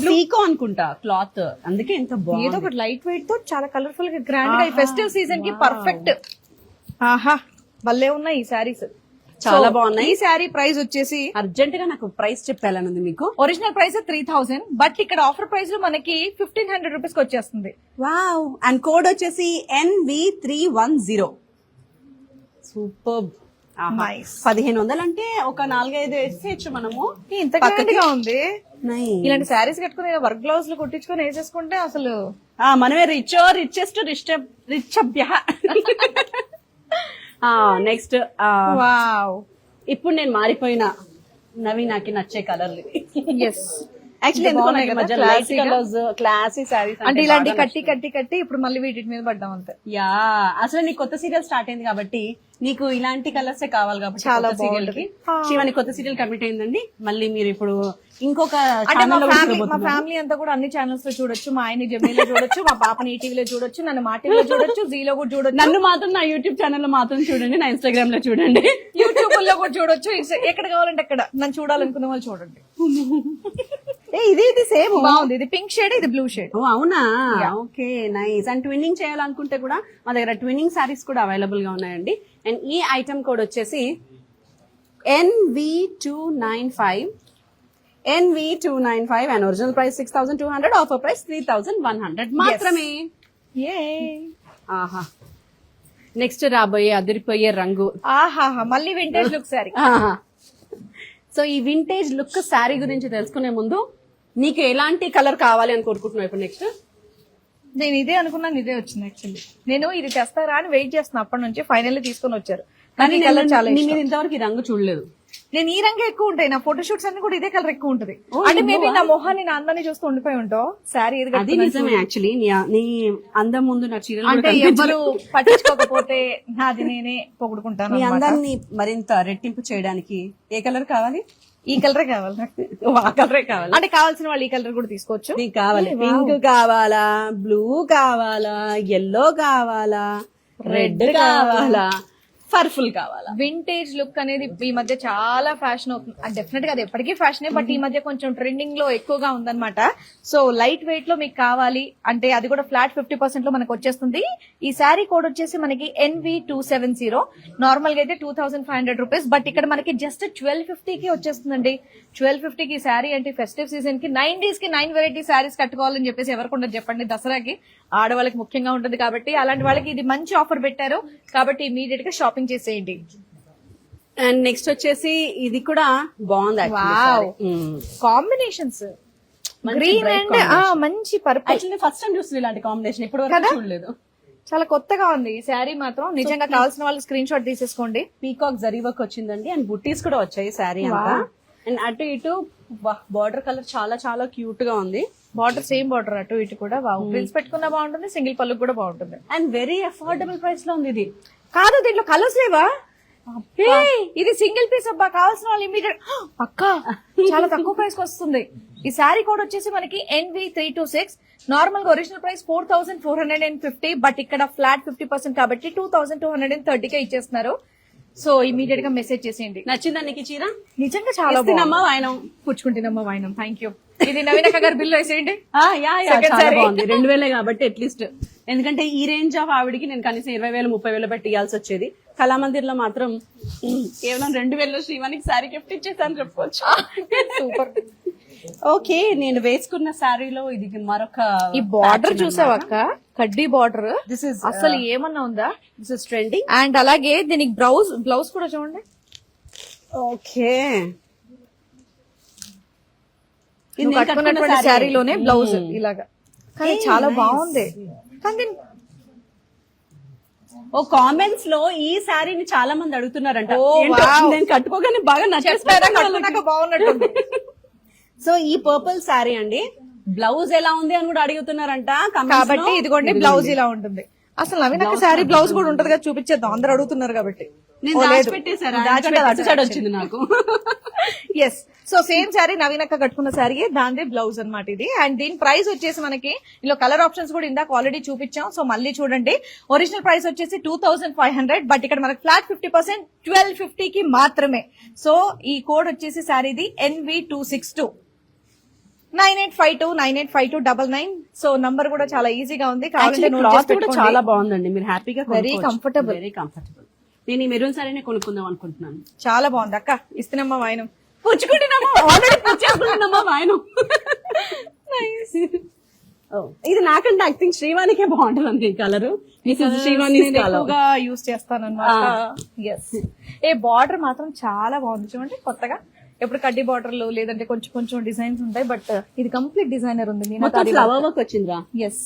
పీకో అనుకుంటా క్లాత్, అందుకే ఎంత బాగుంది. ఏదో ఒకటి లైట్ వెయిట్ తో చాలా కలర్ఫుల్ గా గ్రాండ్ గా ఫెస్టివ్ సీజన్ కి పర్ఫెక్ట్. ఆహా, భలే ఉన్నాయి ఈ శారీస్, చాలా బాగున్నాయి. ఈ శారీ ప్రైస్ వచ్చేసి అర్జెంట్ గా నాకు ప్రైస్ చెప్పాలనుంది మీకు. ఒరిజినల్ ప్రైస్ 3,000, బట్ ఇక్కడ ఆఫర్ ప్రైస్ లో మనకి 1,500 రూపీస్ కి వచ్చేస్తుంది. వావ్. అండ్ కోడ్ వచ్చేసి NV310. సూపర్. 1,500 అంటే ఒక 4-5 వేసేయచ్చు మనము. ఇంత గ్రాండ్ గా ఉంది. ఇలాంటి శారీస్ కట్టుకుని వర్క్ గ్లౌజ్ లో కుట్టించుకొని వేసేసుకుంటే అసలు మనమే రిచెస్ట్ రిచ్. నెక్స్ట్, వావ్, ఇప్పుడు నేను మారిపోయిన నవీనాకి నచ్చే కలర్లు. Yes. Actually light colours, classy saris అంటే ఇలాంటి కట్టి ఇప్పుడు మళ్ళీ వీటి మీద పడ్డాం అంతే. యా, అసలు నీ కొత్త సీరియల్ స్టార్ట్ అయింది కాబట్టి నీకు ఇలాంటి కలర్స్ కావాలి కాబట్టి చాలా సీరియల్ కి శివాని కొత్త సీరియల్ కమిట్ అయిందండి. మళ్ళీ మీరు ఇప్పుడు ఇంకొక మా ఫ్యామిలీ అంతా కూడా అన్ని ఛానల్స్ లో చూడొచ్చు. మా ఆయన జెమినీలో చూడొచ్చు, మా పాపని ఈటీవీలో చూడొచ్చు, నన్ను మా టీవీలో చూడొచ్చు, జీలో కూడా చూడొచ్చు. నన్ను మాత్రం నా యూట్యూబ్ ఛానల్ లో మాత్రం చూడండి, నా ఇన్స్టాగ్రామ్ లో చూడండి, యూట్యూబ్ లో కూడా చూడొచ్చు. ఎక్కడ కావాలంటే అక్కడ నన్ను చూడాలనుకునే వాళ్ళు చూడండి. ఇది సేమ్ బాగుంది. ఇది పింక్ షేడ్, ఇది బ్లూ షేడ్. అవునా, ఓకే, నైస్. అండ్ ట్విన్నింగ్ చేయాలనుకుంటే కూడా మా దగ్గర ట్విన్నింగ్ సారీస్ కూడా అవైలబుల్ గా ఉన్నాయండి. అండ్ ఈ ఐటమ్ కోడ్ వచ్చేసి NV295 and original price 6,200, offer price 3,100 మాత్రమే. ఆహా, నెక్స్ట్ రాబోయే అదిరిపోయే రంగు. ఆహాహా, మళ్ళీ వింటేజ్ లుక్ సారీ. సో ఈ వింటేజ్ లుక్ శారీ గురించి తెలుసుకునే ముందు నీకు ఎలాంటి కలర్ కావాలి అని కోరుకుంటున్నావు ఇప్పుడు నెక్స్ట్? నేను ఇదే అనుకున్నాను, ఇదే వచ్చింది. యాక్చువల్లీ నేను ఇది తెస్తారా అని వెయిట్ చేస్తున్నా అప్పటి నుంచి. ఫైనల్లీ తీసుకొని వచ్చారు. కానీ మీరు ఇంతవరకు ఈ రంగు చూడలేదు. నేను ఈ రంగే ఎక్కువ ఉంటాయి. నా ఫోటో షూట్స్ అన్ని కూడా ఇదే కలర్ ఎక్కువ ఉంటది. అంటే మేబీ నా మొహాన్ని నా అందాన్ని చూస్తూ ఉండిపోయి ఉంటావు. శారీ అది నిజమే. యాక్చువల్లీ నీ అందం ముందు నా చీరలు అంటే ఎవరు పట్టించుకోకపోతే నాది నేనే పొగుడుకుంటాను. నీ అందాన్ని మరింత రెట్టింపు చేయడానికి ఏ కలర్ కావాలి? ఈ కలరే కావాలి. ఆ కలరే కావాలి. అంటే కావాల్సిన వాళ్ళు ఈ కలర్ కూడా తీసుకోవచ్చు. నీకు కావాలి పింక్ కావాలా, బ్లూ కావాలా, ఎల్లో కావాలా, రెడ్ కావాలా, ఫర్ఫుల్ కావాలా. వింటేజ్ లుక్ అనేది ఈ మధ్య చాలా ఫ్యాషన్ అవుతుంది. డెఫినెట్ గా అది ఎప్పటికీ ఫ్యాషనే, బట్ ఈ మధ్య కొంచెం ట్రెండింగ్ లో ఎక్కువగా ఉందన్నమాట. సో లైట్ వెయిట్ లో మీకు కావాలి అంటే అది కూడా ఫ్లాట్ 50% లో మనకు వచ్చేస్తుంది. ఈ శారీ కోడ్ వచ్చేసి మనకి NV270. నార్మల్ గా అయితే 2500 రూపీస్, బట్ ఇక్కడ మనకి జస్ట్ 1250 కి వచ్చేస్తుందండి. 1250 కి శారీ అంటే ఫెస్టివ్ సీజన్ కి 90s కి 9 వెరైటీ శారీస్ కట్టుకోవాలని చెప్పేసి ఎవరికి ఉండదు చెప్పండి. దసరాకి ఆడవాళ్ళకి ముఖ్యంగా ఉంటుంది కాబట్టి అలాంటి వాళ్ళకి ఇది మంచి ఆఫర్ పెట్టారు. కాబట్టి ఇమీడియట్ గా షాపింగ్ చేసేయండి. అండ్ నెక్స్ట్ వచ్చేసి ఇది కూడా బాగుంది. కాంబినేషన్స్ గ్రీన్ అండ్ మంచి పర్పుల్. యాక్చువల్లీ ఫస్ట్ టైం చూస్తుంది ఇలాంటి కాంబినేషన్, ఇప్పుడు వరకు చూడలేదు. చాలా కొత్తగా ఉంది ఈ శారీ మాత్రం. నిజంగా కావాల్సిన వాళ్ళు స్క్రీన్ షాట్ తీసేసుకోండి. పీకాక్ జరీ వర్క్ వచ్చిందండి అండ్ బుట్టీస్ కూడా వచ్చాయి శారీ అంతా. అండ్ అటు ఇటు బార్డర్ కలర్ చాలా చాలా క్యూట్ గా ఉంది. బార్డర్ సేమ్ బార్డర్ అటు ఇటు కూడా ప్రిన్స్ పెట్టుకున్నా బాగుంటుంది, సింగిల్ పళ్ళు కూడా బాగుంటుంది. అండ్ వెరీ అఫోర్డబుల్ ప్రైస్ లో ఉంది ఇది. కాదు దీంట్లో కలర్స్ లేవా? ఇది సింగిల్ పీస్ అబ్బా, కావాల్సిన వాళ్ళు ఇమీడియట్ అక్క చాలా తక్కువ ప్రైస్ కి వస్తుంది. ఈ శారీ కోడ్ వచ్చేసి మనకి NV326. నార్మల్ గా ఒరిజినల్ ప్రైస్ 4450, బట్ ఇక్కడ ఫ్లాట్ 50% కాబట్టి 2230 కే ఇచ్చేస్తున్నారు. సో ఇమీడియట్ గా మెసేజ్ చేసేయండి. నచ్చిందా నీకు చీర? నిజంగా చాలా బాగుంది. వాయనం పుచ్చుకుంటున్నమ్మా వాయనం. Thank you. ఇది నవీనక్క గారు బిల్ వేసేయండి. చాలా బాగుంది. 2000 కాబట్టి అట్లీస్ట్, ఎందుకంటే ఈ రేంజ్ ఆఫ్ ఆవిడికి నేను కనీసం 20,000 30,000 పెట్టి ఇవ్వాల్సి వచ్చేది. కళామందిర్ లో మాత్రం కేవలం 2000 శ్రీవానికి శారీ గిఫ్ట్ ఇచ్చేసాను చెప్పుకోవచ్చు. సూపర్. ఓకే, నేను వేసుకున్న శారీలో ఇది మరొక ఈ బార్డర్ చూసావక్క, కడ్డీ బార్డర్. దిస్ ఇస్ అసలు ఏమన్నా ఉందా? This is trending. అండ్ అలాగే దీనికి బ్లౌజ్ కూడా చూడండి. ఓకే, కట్టుకున్నటువంటి శారీలోనే బ్లౌజ్ ఇలాగా, కానీ చాలా బాగుంది. కానీ ఓ కామెంట్స్ లో ఈ శారీని చాలా మంది అడుగుతున్నారంట. నేను కట్టుకోగానే బాగా నచ్చేస్తాను, బాగున్నట్టుంది. సో ఈ పర్పుల్ శారీ అండి, బ్లౌజ్ ఎలా ఉంది అని కూడా అడుగుతున్నారంట. కాబట్టి ఇదిగోండి బ్లౌజ్ ఇలా ఉంటుంది. అసలు నవీనక్క శారీ బ్లౌజ్ కూడా ఉంటది కదా, చూపించేద్దాం, అందరు అడుగుతున్నారు కాబట్టి. వచ్చింది నాకు. ఎస్, సో సేమ్ శారీ నవీనక్క కట్టుకున్న శారీ, దాని బ్లౌజ్ అన్నమాట ఇది. అండ్ దీని ప్రైస్ వచ్చేసి మనకి ఇందులో కలర్ ఆప్షన్స్ కూడా ఇందాక ఆల్రెడీ చూపించాం. సో మళ్ళీ చూడండి, ఒరిజినల్ ప్రైస్ వచ్చేసి 2500, బట్ ఇక్కడ మనకి ఫ్లాట్ 50% 1250 కి మాత్రమే. సో ఈ కోడ్ వచ్చేసి శారీది NV262. 9852985299. సో నంబర్ కూడా చాలా ఈజీగా ఉంది. చాలా బాగుందండి, మీరు హ్యాపీగా వెరీ కంఫర్టబుల్. నేను ఈ మెరూన్ సారీనే కొనుక్కుందాం అనుకుంటున్నాను. చాలా బాగుంది అక్క. ఇస్తున్నామ్మా వాయనం. పుచ్చుకుంటున్నామా వాయనం. ఇది నాకంటే ఐ థింక్ శ్రీవాణికే బాగుంటుంది ఈ కలర్. ఎక్కువగా యూజ్ చేస్తానన్నమాట. ఎస్, ఏ బార్డర్ మాత్రం చాలా బాగుంది చూడండి. కొత్తగా ఎప్పుడు కడ్డీ బార్డర్లు లేదంటే కొంచెం కొంచెం డిజైన్స్ ఉంటాయి, బట్ ఇది కంప్లీట్ డిజైనర్ ఉంది. ఫ్లవర్ వర్క్ వచ్చిందా? ఎస్,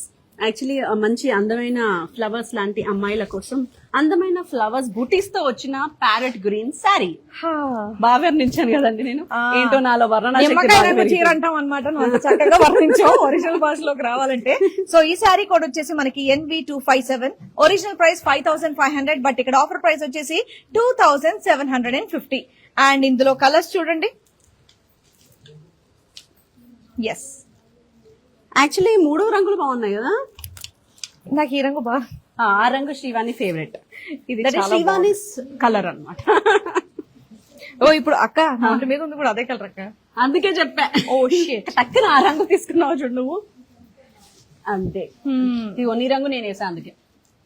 యాక్చువల్లీ మంచి అందమైన ఫ్లవర్స్ లాంటి అమ్మాయిల కోసం అందమైన ఫ్లవర్స్ బూటీస్ తో వచ్చిన ప్యారెట్ గ్రీన్ శారీ బాగా వర్ణించాను కదండి నేను. ఏంటో నాలో వర్ణన చీర అంటాం అనమాట. చక్కగా వర్ణించాం ఒరిజినల్ భాషలోకి రావాలంటే. సో ఈ శారీ కోడ్ వచ్చేసి మనకి NV257. ఒరిజినల్ ప్రైస్ 5500, బట్ ఇక్కడ ఆఫర్ ప్రైస్ వచ్చేసి 2750. అండ్ ఇందులో కలర్స్ చూడండి. ఎస్, యాక్చువల్లీ 3 రంగులు బాగున్నాయి కదా. నాకు ఈ రంగు బాగా, ఆ రంగు శ్రీవాణి ఫేవరెట్. ఇది శ్రీవాణి కలర్ అన్నమాట. ఓ ఇప్పుడు అక్క నాటి మీద ఉంది కూడా అదే కలర్ అక్క, అందుకే చెప్పా. ఓ షిట్, టక్కున ఆ రంగు తీసుకున్నావు చూడు నువ్వు. అంతే, ఈ ఒన్ని రంగు నేను వేసా అందుకే.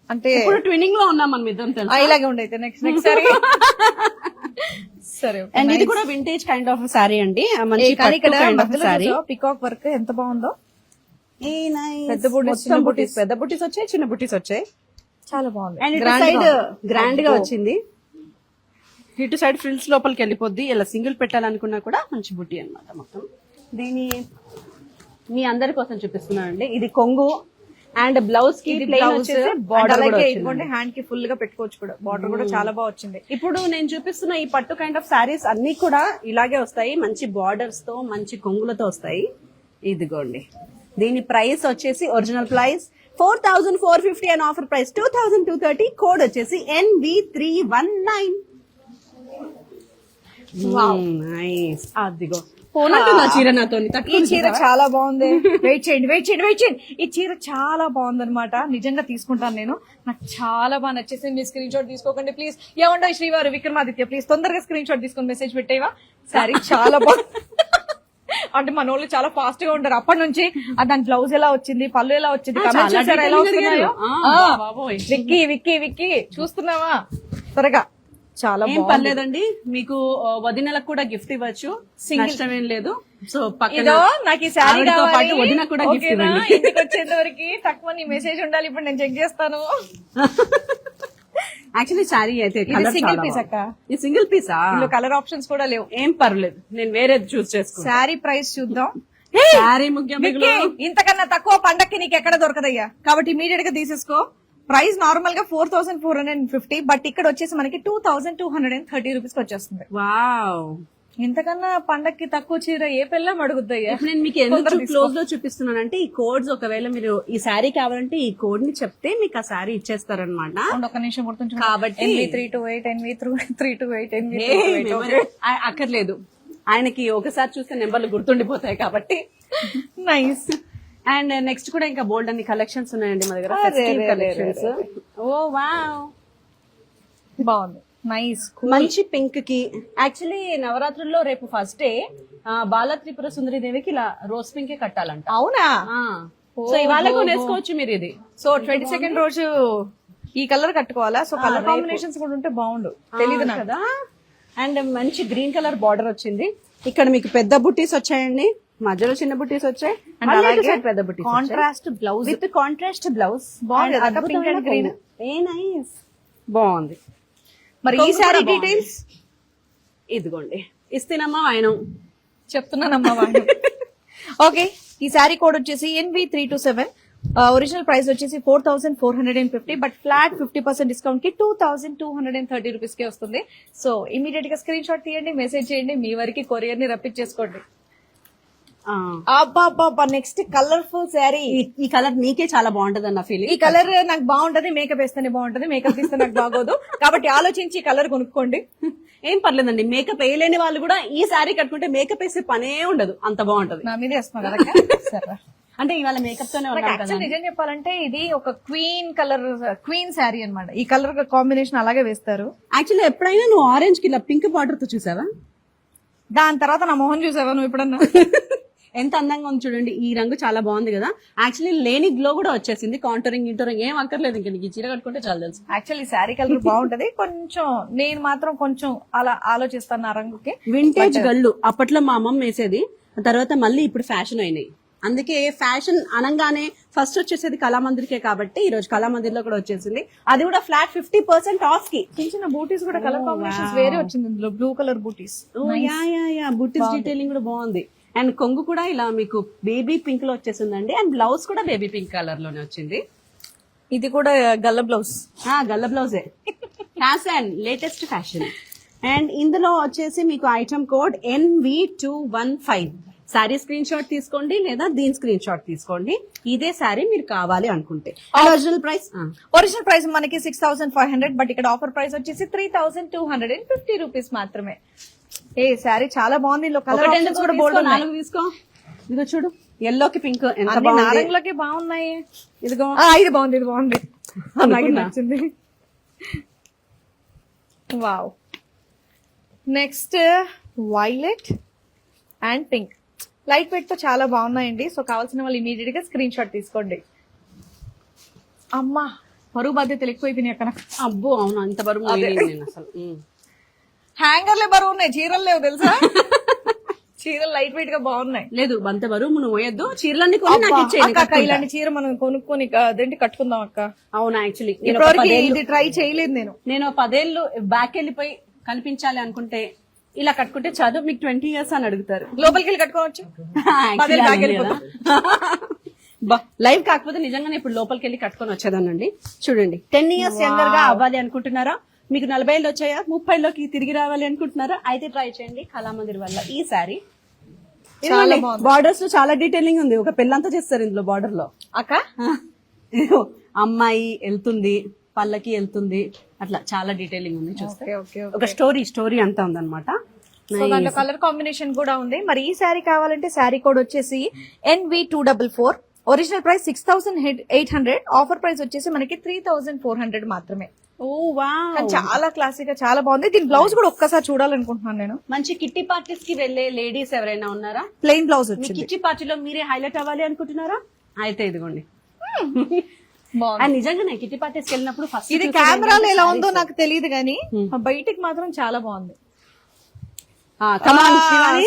అంటే ఇప్పుడు ట్విన్నింగ్ లో ఉన్నాం మనం ఇద్దరం, తెలుసు. ఇలాగే ఉండైతే నెక్స్ట్ సారీ. సరే, అండ్ ఇది కూడా వింటేజ్ కైండ్ ఆఫ్ సారీ అండి. మంచి పికాక్ వర్క్ ఎంత బాగుందో. పెద్ద బుటీస్ వచ్చాయి, చిన్న బుటీస్ వచ్చాయి. చాలా బాగుంది. అండ్ ఇటు సైడ్ గ్రాండ్ గా వచ్చింది. ఇటు సైడ్ ఫ్రిల్స్ లోపలికి వెళ్ళిపోద్ది. ఇలా సింగిల్ పెట్టాలనుకున్నా కూడా మంచి బుటీ అన్నమాట. మొత్తం దీని మీ అందరి కోసం చూపిస్తున్నానండి. ఇది కొంగు అండ్ బ్లౌజ్ కి హ్యాండ్ కి ఫుల్ గా పెట్టుకోవచ్చు కూడా. బార్డర్ కూడా చాలా బాగా వచ్చింది. ఇప్పుడు నేను చూపిస్తున్న ఈ పట్టు కైండ్ ఆఫ్ శారీస్ అన్ని కూడా ఇలాగే వస్తాయి. మంచి బార్డర్స్ తో మంచి కొంగులతో వస్తాయి. ఇదిగోండి, దీని ప్రైస్ వచ్చేసి original price 4450 and offer price 2230. Code వచ్చేసి NV319. నైస్. అదిగో పోనట్టుంది ఆ చీర నాతో ఈ చీర చాలా బాగుంది. వెయిట్ చేయండి. ఈ చీర చాలా బాగుంది అనమాట. నిజంగా తీసుకుంటాను నేను. నాకు చాలా బాగా నచ్చేసింది. మీ స్క్రీన్ షాట్ తీసుకోకండి ప్లీజ్. ఏమండో శ్రీవారు విక్రమాదిత్య ప్లీజ్ తొందరగా స్క్రీన్ షాట్ తీసుకొని మెసేజ్ పెట్టేవా. సారీ చాలా బాగుంది. అంటే మన వాళ్ళు చాలా ఫాస్ట్ గా ఉంటారు అప్పటి నుంచి. దాని బ్లౌజ్ ఎలా వచ్చింది, పళ్ళు ఎలా వచ్చింది, కమెంట్స్ చూసారా ఎలా వస్తున్నాయో. విక్కీ చూస్తున్నావా త్వరగా. చాలా ఏం పర్లేదండి, మీకు వదినలకు కూడా గిఫ్ట్ ఇవ్వచ్చు, నష్టం ఏం లేదు. సో ఇదో నాకు ఈ శారీ కావాలి, వదిన కూడా గిఫ్ట్ ఇవ్వండి. ఇంటికి వచ్చేంత వరకు తక్కువ నీ మెసేజ్ ఉండాలి. ఇప్పుడు నేను చెక్ చేస్తాను. యాక్చువల్లీ శారీ అయితే సింగిల్ పీస్ అక్క. ఈ సింగిల్ పీసా? కలర్ ఆప్షన్స్ కూడా లేవు. ఏం పర్లేదు, నేను వేరేది చూస్ చేసుకుంటా. శారీ ప్రైస్ చూద్దాం. శారీ ముఖ్యం. ఇంతకన్నా తక్కువ పండక్కి నీకు ఎక్కడ దొరకదయ్యా, కాబట్టి ఇమీడియట్ గా తీసేసుకో. ప్రైస్ నార్మల్ గా 4450, బట్ ఇక్కడ వచ్చేసి మనకి 2230 రూపీస్ వచ్చేస్తుంది. వావ్, ఇంతకన్నా పండక్కి తక్కువ చీర ఏ పిల్ల అడుగుద్దయ్యా. నేను మీకు ఎందుకు క్లోజ్ లో చూపిస్తున్నానంటే, ఈ కోడ్స్ ఒకవేళ మీరు ఈ శారీ కావాలంటే ఈ కోడ్ ని చెప్తే మీకు ఆ శారీ ఇచ్చేస్తారనమాట. ఒక నిమిషం గుర్తుంచు. కాబట్టి NV328 అక్కర్లేదు, ఆయనకి ఒకసారి చూస్తే నెంబర్లు గుర్తుండిపోతాయి కాబట్టి. నైస్. అండ్ నెక్స్ట్ కూడా ఇంకా బోల్డ్ అన్ని కలెక్షన్స్ ఉన్నాయండి మా దగ్గర. కలెక్షన్స్. ఓ వావ్, బాగుంది. నైస్. మంచి పింక్ కి. యాక్చువల్లీ నవరాత్రుల్లో రేపు ఫస్ట్ డే బాల త్రిపుర సుందరి దేవికి ఇలా రోజ్ పింక్ కట్టాలంట. అవునా? సో ఇవాళ కొనేసుకోవచ్చు మీరు ఇది. సో 22nd రోజు ఈ కలర్ కట్టుకోవాలా? సో కలర్ కాంబినేషన్స్ కూడా ఉంటే బాగుండు. తెలీదు కదా. అండ్ మంచి గ్రీన్ కలర్ బార్డర్ వచ్చింది. ఇక్కడ మీకు పెద్ద బుట్టీస్ వచ్చాయండి, మధ్యలో చిన్న బుట్టీస్ వచ్చాయి, పెద్ద బుట్టీస్. Contrast blouse with contrast blouse. బాగుంది. Pink and green. నైస్, బాగుంది. మరి ఈ సారీ డీటెయిల్స్ ఇదిగోండి, ఇస్తేనమ్మా వాయనం చెప్తున్నానమ్మా వాయనం. ఓకే, ఈ సారీ కోడ్ వచ్చేసి NV327. ఒరిజినల్ ప్రైస్ వచ్చేసి 4450, బట్ ఫ్లాట్ 50% డిస్కౌంట్ కి 2230 రూపీస్ కే వస్తుంది. సో ఇమీడియట్ గా స్క్రీన్ షాట్ తీయండి, మెసేజ్ చేయండి, మీ వరకు కొరియర్ ని రప్పించేసుకోండి. అబ్బా, నెక్స్ట్ కలర్ఫుల్ శారీ. ఈ కలర్ నీకే చాలా బాగుంటది అన్న ఫీలింగ్. ఈ కలర్ నాకు బాగుంటది, మేకప్ వేస్తేనే బాగుంటది, మేకప్ తీస్తే నాకు బాగోదు. కాబట్టి ఆలోచించి ఈ కలర్ కొనుక్కోండి. ఏం పర్లేదండి, మేకప్ వేయలేని వాళ్ళు కూడా ఈ శారీ కట్టుకుంటే మేకప్ వేసే పనే ఉండదు, అంత బాగుంటది. నా మీద వేస్తున్నా కదా. అంటే ఇవాళ మేకప్ తోనే నిజం చెప్పాలంటే ఇది ఒక క్వీన్ శారీ అన్నమాట. ఈ కలర్ కాంబినేషన్ అలాగే వేస్తారు. యాక్చువల్లీ ఎప్పుడైనా నువ్వు ఆరెంజ్ కి ఇలా పింక్ బార్డర్ తో చూసావా? దాని తర్వాత నా మొహం చూసావా నువ్వు ఎప్పుడన్నా? ఎంత అందంగా ఉంది చూడండి. ఈ రంగు చాలా బాగుంది కదా. యాక్చువల్లీ లేని గ్లో కూడా వచ్చేసింది. కాంటరింగ్ ఏం అక్కర్లేదు, ఇంకా నీకు ఈ చీర కట్టుకుంటే చాలా తెలుసు. యాక్చువల్లీ శారీ కలర్ బాగుంటది. కొంచెం నేను మాత్రం కొంచెం అలా ఆలోచిస్తాను ఆ రంగుకి. వింటేజ్ గళ్ళు అప్పట్లో మా అమ్మమ్మ వేసేది, తర్వాత మళ్ళీ ఇప్పుడు ఫ్యాషన్ అయినాయి. అందుకే ఫ్యాషన్ అనగానే ఫస్ట్ వచ్చేసేది కళామందిర్కే, కాబట్టి ఈ రోజు కళామందిర్ లో కూడా వచ్చేసింది. అది కూడా ఫ్లాట్ 50% ఆఫ్ కి. చిన్న బూటీస్ కూడా కలర్ కాంబినేషన్స్ వేరే వచ్చింది ఇందులో, బ్లూ కలర్ బూటీస్. బూటీస్ డీటెయిలింగ్ కూడా బాగుంది. అండ్ కొంగు కూడా ఇలా మీకు బేబీ పింక్ లో వచ్చేసిందండి. అండ్ బ్లౌజ్ కూడా బేబీ పింక్ కలర్ లోనే వచ్చింది. ఇది కూడా గల్ల బ్లౌజ్. గల్ల బ్లౌజే, ఫ్యాషన్, లేటెస్ట్ ఫ్యాషన్. అండ్ ఇందులో వచ్చేసి మీకు item code NV215. Sari screen shot తీసుకోండి, లేదా దీని స్క్రీన్ షాట్ తీసుకోండి. ఇదే శారీ మీరు కావాలి అనుకుంటే. ఒరిజినల్ ప్రైస్ మనకి 6500, బట్ ఇక్కడ ఆఫర్ ప్రైస్ వచ్చేసి 3250 రూపీస్ మాత్రమే. ఏ శారీ చాలా బాగుంది. కలర్ కూడా బోల్డ్. 4 తీసుకో. ఇదిగో చూడు, ఎల్లోకి పింక్ ఎంత బాగుంది. నారంగులకి బాగున్నాయి. ఇదిగో, ఇది బాగుంది. నాకు నచ్చింది. Wow. Next violet and pink, light weight తో చాలా బాగున్నాయండి. సో కావాల్సిన వాళ్ళు ఇమీడియట్ గా స్క్రీన్ షాట్ తీసుకోండి. అమ్మా, బరువు బాధ్యతలు ఎక్కువైపోయినాయి అక్కడ. అబ్బో అవును, అంత బరువు నేను అసలు. హ్యాంగర్లే బరువు ఉన్నాయి, చీరలు లేవు తెలుసా. చీరలు లైట్ వెయిట్ గా బాగున్నాయి. లేదు అంత బరువు నువ్వు పోయొద్దు, చీరలన్నీ ఇలాంటి చీర మనం కొనుక్కొని అదేంటి కట్టుకుందాం అక్క. అవునా? యాక్చువల్లీ ఇది ట్రై చేయలేదు నేను 10 ఏళ్ళు బ్యాక్ వెళ్ళిపోయి కనిపించాలి అనుకుంటే ఇలా కట్టుకుంటే చదువు మీకు 20 years అని అడుగుతారు. లోపలికి వెళ్ళి కట్టుకోవచ్చు. లైవ్ కాకపోతే నిజంగానే ఇప్పుడు లోపలికి వెళ్ళి కట్టుకొని వచ్చేదానండి. చూడండి, 10 years యంగర్ గా అవ్వాలి అనుకుంటున్నారా? మీకు 40 ఏళ్ళు వచ్చాయా? 30లోకి తిరిగి రావాలి అనుకుంటున్నారా? అయితే ట్రై చేయండి కళామందిర్ వల్ల ఈ సారీ. బార్డర్స్ లో చాలా డీటెయిలింగ్ ఉంది. ఒక పెళ్ళంతా చేస్తారు ఇందులో బార్డర్ లో. అక్క అమ్మాయి వెళ్తుంది, పల్లకి వెళ్తుంది, అట్లా చాలా డీటెయిలింగ్ ఉంది. చూస్తే ఒక స్టోరీ అంతా ఉందన్నమాట. సో దాంట్లో కలర్ కాంబినేషన్ కూడా ఉంది. మరి ఈ శారీ కావాలంటే శారీ కోడ్ వచ్చేసి NV244. Original price 6800, offer price వచ్చేసి మనకి 3400 మాత్రమే. ఓ వావ్, కానీ చాలా క్లాసిక్ గా చాలా బాగుంది. దీని బ్లౌజ్ కూడా ఒక్కసారి చూడాలనుకుంటున్నాను నేను. మంచి కిట్టి పార్టీస్ కి వెళ్లే లేడీస్ ఎవరైనా ఉన్నారా? ప్లెయిన్ బ్లౌజ్ మీ వచ్చింది. కిట్టి పార్టీలో మీరే హైలైట్ అవ్వాలి అనుకుంటున్నారా? అయితే ఇదిగోండి. బాగుంది. అండ్ నిజంగానే కిట్టి పార్టీస్ కి వెళ్ళినప్పుడు ఫస్ట్ ఇది కెమెరాలో ఎలా ఉందో నాకు తెలియదు కానీ బయటికి మాత్రం చాలా బాగుంది.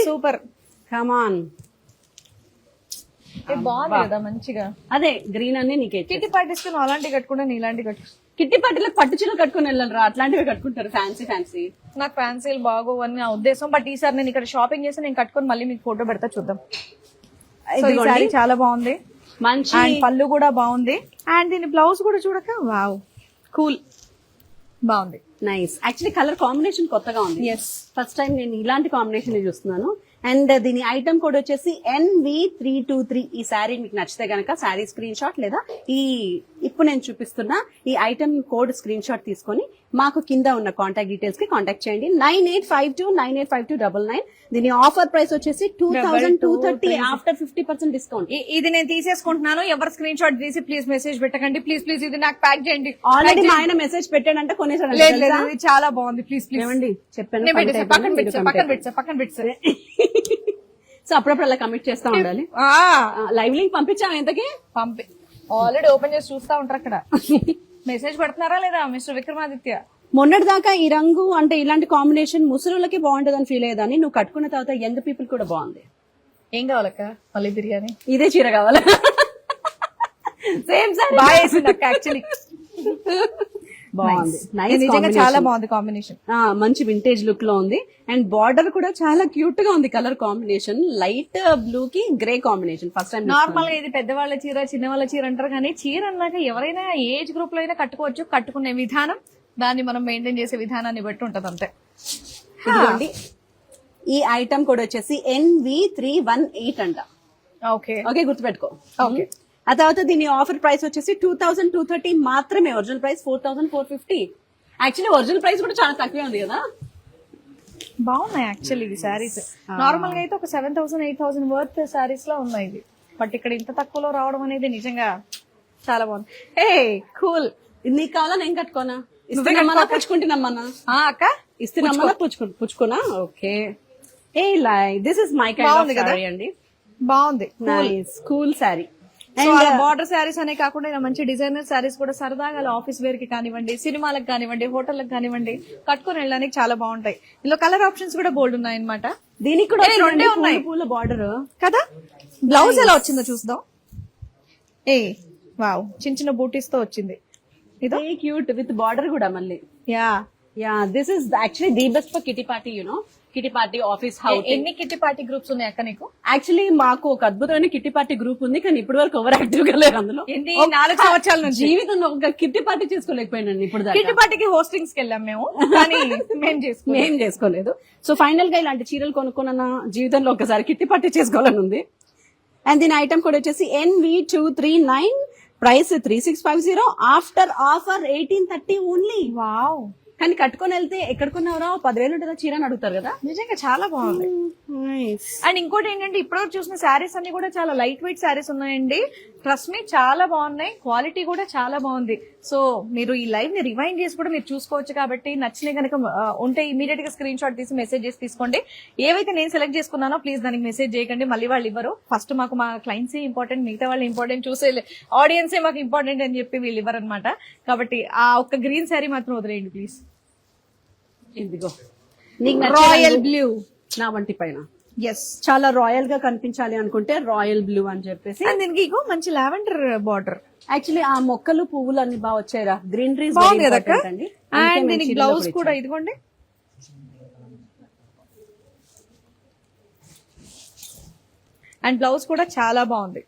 సూపర్. కమాన్, బాగుంది కదా మంచిగా. అదే గ్రీన్ అన్ని నీకే. కిట్టి పార్టీస్ కి నువ్వు అలాంటి కట్టుకుంటే నీ ఇలాంటి కట్టు. కిట్టి పార్టీలకు పట్టు చీరలు కట్టుకుని వెళ్ళరా, అట్లాంటివి కట్టుకుంటారు ఫ్యాన్సీ ఫ్యాన్సీ. నాకు ఫ్యాన్సీలు బాగోవని నా ఉద్దేశం. బట్ ఈసారి నేను ఇక్కడ షాపింగ్ చేసి నేను కట్టుకొని మళ్ళీ మీకు ఫోటో పెడతా, చూద్దాం. So, ఈ సారీ చాలా బాగుంది. మంచి అండ్ పళ్ళు కూడా బాగుంది. అండ్ దీని బ్లౌజ్ కూడా చూడక వావ్, కూల్, బాగుంది. నైస్. యాక్చువల్లీ కలర్ కాంబినేషన్ కొత్తగా ఉంది. ఎస్, ఫస్ట్ టైం నేను ఇలాంటి కాంబినేషన్ చూస్తున్నాను. అండ్ దీని ఐటమ్ కోడ్ వచ్చేసి NV323. ఈ శారీ మీకు నచ్చితే గనక శారీ స్క్రీన్ షాట్ లేదా ఇప్పుడు నేను చూపిస్తున్న ఈ ఐటమ్ కోడ్ స్క్రీన్ షాట్ తీసుకొని మాకు కింద ఉన్న కాంటాక్ట్ డీటెయిల్స్ కి కాంటాక్ట్ చేయండి. 9852985299. దీని ఆఫర్ ప్రైస్ వచ్చేసి 2230 ఆఫ్టర్ 50% డిస్కౌంట్. ఇది నేను తీసేసుకుంటున్నాను. ఎవరు స్క్రీన్ షాట్ తీసి ప్లీజ్ మెసేజ్ పెట్టకండి. ప్లీజ్ ప్లీజ్ ఇది నాకు ప్యాక్ చేయండి. ఆల్రెడీ మా ఆయన మెసేజ్ పెట్టాడంటే కొనేసాడు. లేదు లేదు, ఇది చాలా బాగుంది. ప్లీజ్ ప్లీజ్ ఏమండి చెప్పాను, నేను పెట్టేసా, పక్కన పెట్టా, పక్కన పెట్టా. సో అప్పుడప్పుడు అలా కమిట్ చేస్తా ఉండాలి. లైవ్ లింక్ పంపించాము ఎంతకి? పంపి ఆల్రెడీ ఓపెన్ చేసి చూస్తా ఉంటారు అక్కడ. మెసేజ్ పెడుతున్నారా లేదా మిస్టర్ విక్రమాదిత్య? మొన్నటి దాకా ఈ రంగు అంటే ఇలాంటి కాంబినేషన్ ముసలులకి బాగుంటదని ఫీల్ అయ్యేదాన్ని. నువ్వు కట్టుకున్న తర్వాత యంగ్ పీపుల్ కూడా బాగుంది. ఏం కావాలక్క? మళ్ళీ బిర్యానీ ఇదే చీర కావాలా? సేమ్ సార్ బాగా వేసింది అక్క. యాక్చువల్లీ బాగుంది. నిజంగా చాలా బాగుంది కాంబినేషన్. మంచి వింటేజ్ లుక్ లో ఉంది. అండ్ బార్డర్ కూడా చాలా క్యూట్ గా ఉంది. కలర్ కాంబినేషన్ లైట్ బ్లూ కి grey combination. First time. Normal గా ఇది పెద్దవాళ్ళ చీర చిన్న వాళ్ళ చీర అంటారు కానీ చీర అన్నాక ఎవరైనా ఏజ్ గ్రూప్ లో అయినా కట్టుకోవచ్చు. కట్టుకునే విధానం, దాన్ని మనం మెయింటైన్ చేసే విధానాన్ని బట్టి ఉంటది అంతే. ఇదిగోండి, ఈ ఐటమ్ కూడా వచ్చేసి NV318 అంట. ఓకే ఓకే, గుర్తుపెట్టుకో. ఓకే. ఆ తర్వాత దీని ఆఫర్ ప్రైస్ వచ్చేసి 2230 మాత్రమే. Original price 4450. Actually original price కూడా చాలా తక్కువే ఉంది కదా. బాగున్నాయి యాక్చువల్లీ ఈ శారీస్. నార్మల్ గా అయితే ఒక 7000 8000 వర్త్ శారీస్ లో ఉన్నాయి ఇది. బట్ ఇక్కడ ఇంత తక్కువలో రావడం అనేది నిజంగా చాలా బాగుంది. ఏ కూల్. ఇది నీకు కావాలా నేను కట్టుకోనా? ఇస్తున్నామన్నా పుచ్చుకుంటున్నామన్నా? అక్క ఇస్తున్నామన్నా పుచ్చుకోనా? ఓకే. ఏ this is my kind of sari అండి. బాగుంది. Nice cool sari. Border saris అనే కాకుండా ఇలా మంచి డిజైనర్ శారీస్ కూడా సరదాగా ఆఫీస్ వేర్ కి కానివ్వండి, సినిమాలకు కానివ్వండి, హోటల్కి కానివ్వండి కట్టుకుని వెళ్ళడానికి చాలా బాగుంటాయి. ఇందులో కలర్ ఆప్షన్స్ కూడా బోల్డ్ ఉన్నాయి అనమాట. దీనికి కూడా రెండే ఉన్నాయి. పూల బార్డర్ కదా. బ్లౌజ్ ఎలా వచ్చిందో చూద్దాం. ఏ వావ్, చిన్న చిన్న బూటీస్ తో వచ్చింది. ఇదో క్యూట్ విత్ బార్డర్ కూడా మళ్ళీ. Yeah this is actually the best for kitty party. You know, kitty party, office house. ఎన్ని కిటీ పార్టీ గ్రూప్స్ ఉన్నాయి అక్క నీకు? యాక్చువల్లీ మాకు ఒక అద్భుతమైన కిట్టి పార్టీ గ్రూప్ ఉంది, కానీ ఇప్పటి వరకు ఓవర్ యాక్టివ్ గా లేరు అందులో. 4 సంవత్సరాల నుంచి జీవితంలో ఒక కిట్టి పార్టీ చేసుకోలేకపోయినాను ఇప్పుడు దాకా. కిట్టి పార్టీకి హోస్టింగ్స్ కి వెళ్ళాం మేము, కానీ మేము చేసుకోలేదు. సో ఫైనల్ గా ఇలాంటి చీరలు కొనుక్కున్న జీవితంలో ఒకసారి కిట్టి పార్టీ చేసుకోవాలని ఉంది. అండ్ దీని ఐటమ్ కూడా వచ్చేసి NV239. Price 3650. After offer 1830 only. Wow. కానీ కట్టుకొని వెళ్తే ఎక్కడ కొన్నావురా 10,000 ఉంటుందా చీర అని అడుగుతారు కదా. నిజంగా చాలా బాగుంది. అండ్ ఇంకోటి ఏంటంటే ఇప్పటివరకు చూసిన శారీస్ అన్ని కూడా చాలా లైట్ వెయిట్ శారీస్ ఉన్నాయండి. ట్రస్ట్ మీ, చాలా బాగున్నాయి. క్వాలిటీ కూడా చాలా బాగుంది. సో మీరు ఈ లైవ్ ని రివైండ్ చేసి కూడా మీరు చూసుకోవచ్చు. కాబట్టి నచ్చినవి కనుక ఉంటే ఇమీడియట్ గా స్క్రీన్ షాట్ తీసి మెసేజ్ చేసి తీసుకోండి. ఏవైతే నేను సెలెక్ట్ చేసుకున్నానో ప్లీజ్ దానికి మెసేజ్ చేయకండి, మళ్ళీ వాళ్ళు ఇవ్వరు. ఫస్ట్ మాకు మా క్లయింట్స్ ఇంపార్టెంట్, మిగతా వాళ్ళు ఇంపార్టెంట్, చూసే ఆడియన్సే మాకు ఇంపార్టెంట్ అని చెప్పి వీళ్ళు ఇవ్వరు అనమాట. కాబట్టి ఆ ఒక్క గ్రీన్ శారీ మాత్రం వదిలేయండి ప్లీజ్. ఇదిగో రాయల్ బ్లూ నా వంటి పైన. ఎస్, చాలా రాయల్ గా కనిపించాలి అనుకుంటే రాయల్ బ్లూ అని చెప్పేసి. దీనికి ఇగో మంచి లావెండర్ బార్డర్. యాక్చువల్లీ ఆ మొక్కలు పువ్వులు అన్ని బాగా వచ్చాయిరా. గ్రీనరీస్ బాగుంది కదా. అండ్ దీనికి బ్లౌజ్ కూడా ఇదిగోండి. అండ్ బ్లౌజ్ కూడా చాలా బాగుంది.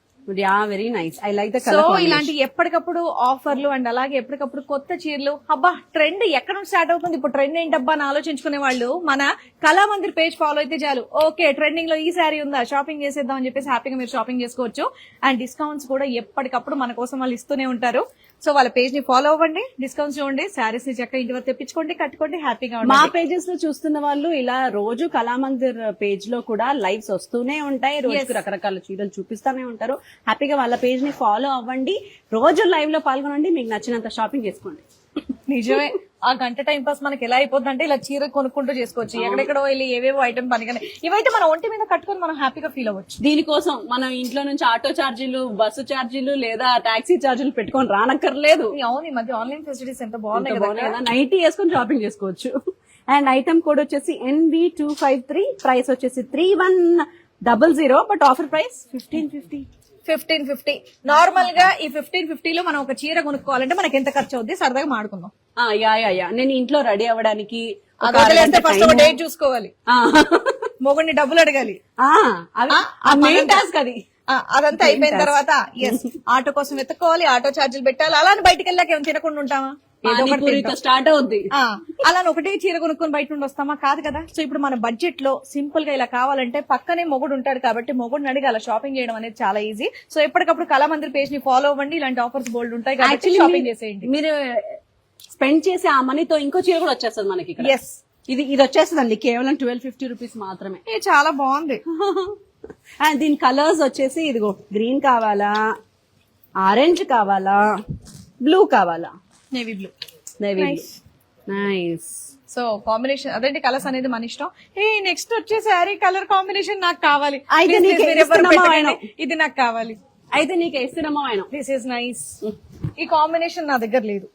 Very nice. I like the so ఇలాంటి ఎప్పటికప్పుడు ఆఫర్లు అండ్ అలాగే ఎప్పటికప్పుడు కొత్త చీరలు. అబ్బా ట్రెండ్ ఎక్కడ నుంచి స్టార్ట్ అవుతుంది, ఇప్పుడు ట్రెండ్ ఏంటబ్బా అని ఆలోచించుకునే వాళ్ళు మన కళామందిర్ పేజ్ ఫాలో అయితే చాలు. ఓకే, ట్రెండింగ్ లో ఈ శారీ ఉందా, షాపింగ్ చేసేద్దాం అని చెప్పేసి హ్యాపీగా మీరు షాపింగ్ చేసుకోవచ్చు. అండ్ డిస్కౌంట్స్ కూడా ఎప్పటికప్పుడు మన కోసం వాళ్ళు ఇస్తూనే ఉంటారు. సో వాళ్ళ పేజ్ ని ఫాలో అవ్వండి, డిస్కౌంట్స్ చూడండి, శారీస్ ని చక్కగా ఇంటి వరకు తెప్పించుకోండి, కట్టుకోండి, హ్యాపీగా మా ఉండండి. పేజెస్ లో చూస్తున్న వాళ్ళు ఇలా రోజు కళామందిర్ పేజ్ లో కూడా లైవ్స్ వస్తూనే ఉంటాయి, రోజుకు రకరకాల చీరలు చూపిస్తానే ఉంటారు. హ్యాపీగా వాళ్ళ పేజ్ ని ఫాలో అవ్వండి, రోజు లైవ్ లో పాల్గొనండి, మీకు నచ్చినంత షాపింగ్ చేసుకోండి. నిజమే, ఆ గంట టైం పాస్ మనకి ఎలా అయిపోతుంది అంటే ఇలా చీర కొనుక్కుంటూ చేసుకోవచ్చు, ఎక్కడెక్కడో వెళ్ళి ఏవేవో ఐటమ్ పనిగానే. ఇవైతే మన ఒంటి మీద కట్టుకొని మనం హ్యాపీగా ఫీల్ అవ్వచ్చు. దీనికోసం మనం ఇంట్లో నుంచి ఆటో ఛార్జీలు, బస్సు ఛార్జీలు లేదా టాక్సీ ఛార్జీలు పెట్టుకొని రానక్కర్లేదు. అవును, ఈ మధ్య ఆన్లైన్ ఫెసిలిటీస్ ఎంత బాగున్నాయి కదా. నైటీ వేసుకొని షాపింగ్ చేసుకోవచ్చు. అండ్ ఐటమ్ కోడ్ వచ్చేసి NV253, ప్రైస్ వచ్చేసి 3100, బట్ ఆఫర్ ప్రైస్ 1550. నార్మల్ గా ఈ 1550 లో మనం ఒక చీర కొనుక్కోవాలంటే మనకి ఎంత ఖర్చు అవుద్ది సరదాగా మాడుకుందాం. యా నేను ఇంట్లో రెడీ అవ్వడానికి అది వదిలేస్తే ఫస్ట్ ఒక డేట్ చూసుకోవాలి, మొగుడిని డబ్బులు అడగాలి, మెయిన్ టాస్క్ అది. అదంతా అయిపోయిన తర్వాత ఆటో కోసం వెతుక్కోవాలి, ఆటో ఛార్జీలు పెట్టాలి. అలా బయటికి వెళ్ళాక ఏమైనా తినకుండా ఉంటామా? స్టార్ట్ అవుద్ది. అలా ఒకటే చీర కొనుక్కొని బయట నుండి వస్తామా? కాదు కదా. సో ఇప్పుడు మన బడ్జెట్ లో సింపుల్ గా ఇలా కావాలంటే పక్కనే మొగుడు ఉంటాడు కాబట్టి మొగుడిని అడిగి అలా షాపింగ్ చేయడం అనేది చాలా ఈజీ. సో ఎప్పటికప్పుడు కళామందిర్ పేజ్ ని ఫాలో అవ్వండి, ఇలాంటి ఆఫర్స్ బోల్డ్ ఉంటాయి కాబట్టి షాపింగ్ చేసేయండి. మీరు స్పెండ్ చేసే ఆ మనీతో ఇంకో చీర కూడా వచ్చేస్తుంది మనకి ఇక్కడ. ఎస్, ఇది వచ్చేస్తుందండి కేవలం 1250 రూపీస్ మాత్రమే. ఇది చాలా బాగుంది. అండ్ దీని కలర్స్ వచ్చేసి ఇదిగో గ్రీన్ కావాలా, ఆరెంజ్ కావాలా, బ్లూ కావాలా, navy blue. Nice. So combination అదేంటి, కలర్స్ అనేది మన ఇష్టం. నెక్స్ట్ వచ్చే శారీ కలర్ కాంబినేషన్ నాకు కావాలి, అయితే Please, నీకు please, మీరు ఎవరు ఇస్తున్నామా పెట్టకండి. ఆయన? ఇది నాకు కావాలి. అయితే నీకు ఇస్తున్నామో ఆయన. This is nice. ఈ కాంబినేషన్ నా దగ్గర లేదు,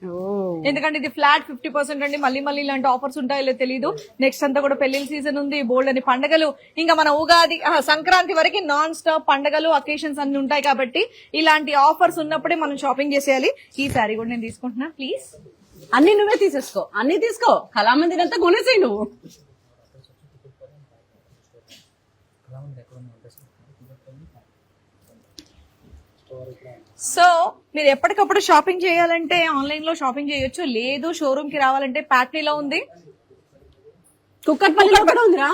ఎందుకంటే ఇది ఫ్లాట్ 50% అండి. మళ్ళీ మళ్ళీ ఇలాంటి ఆఫర్స్ ఉంటాయో తెలియదు. నెక్స్ట్ అంతా కూడా పెళ్లిళ్ళ సీజన్ ఉంది, బోల్డ్ అని పండగలు, ఇంకా మన ఉగాది సంక్రాంతి వరకు నాన్ స్టాప్ పండగలు అకేషన్స్ అన్ని ఉంటాయి కాబట్టి ఇలాంటి ఆఫర్స్ ఉన్నప్పుడే మనం షాపింగ్ చేసేయాలి. ఈ శారీ కూడా నేను తీసుకుంటున్నా, ప్లీజ్. అన్ని నువ్వే తీసేసుకో, అన్ని తీసుకో, కళామందిర్ అంతా కొనేసేయి నువ్వు. సో మీరు ఎప్పటికప్పుడు షాపింగ్ చేయాలంటే ఆన్లైన్ లో షాపింగ్ చేయొచ్చు, లేదు షోరూమ్ కి రావాలంటే ప్యాట్నీలో ఉంది, కుక్కట్పల్లిలో కూడా ఉందిరా.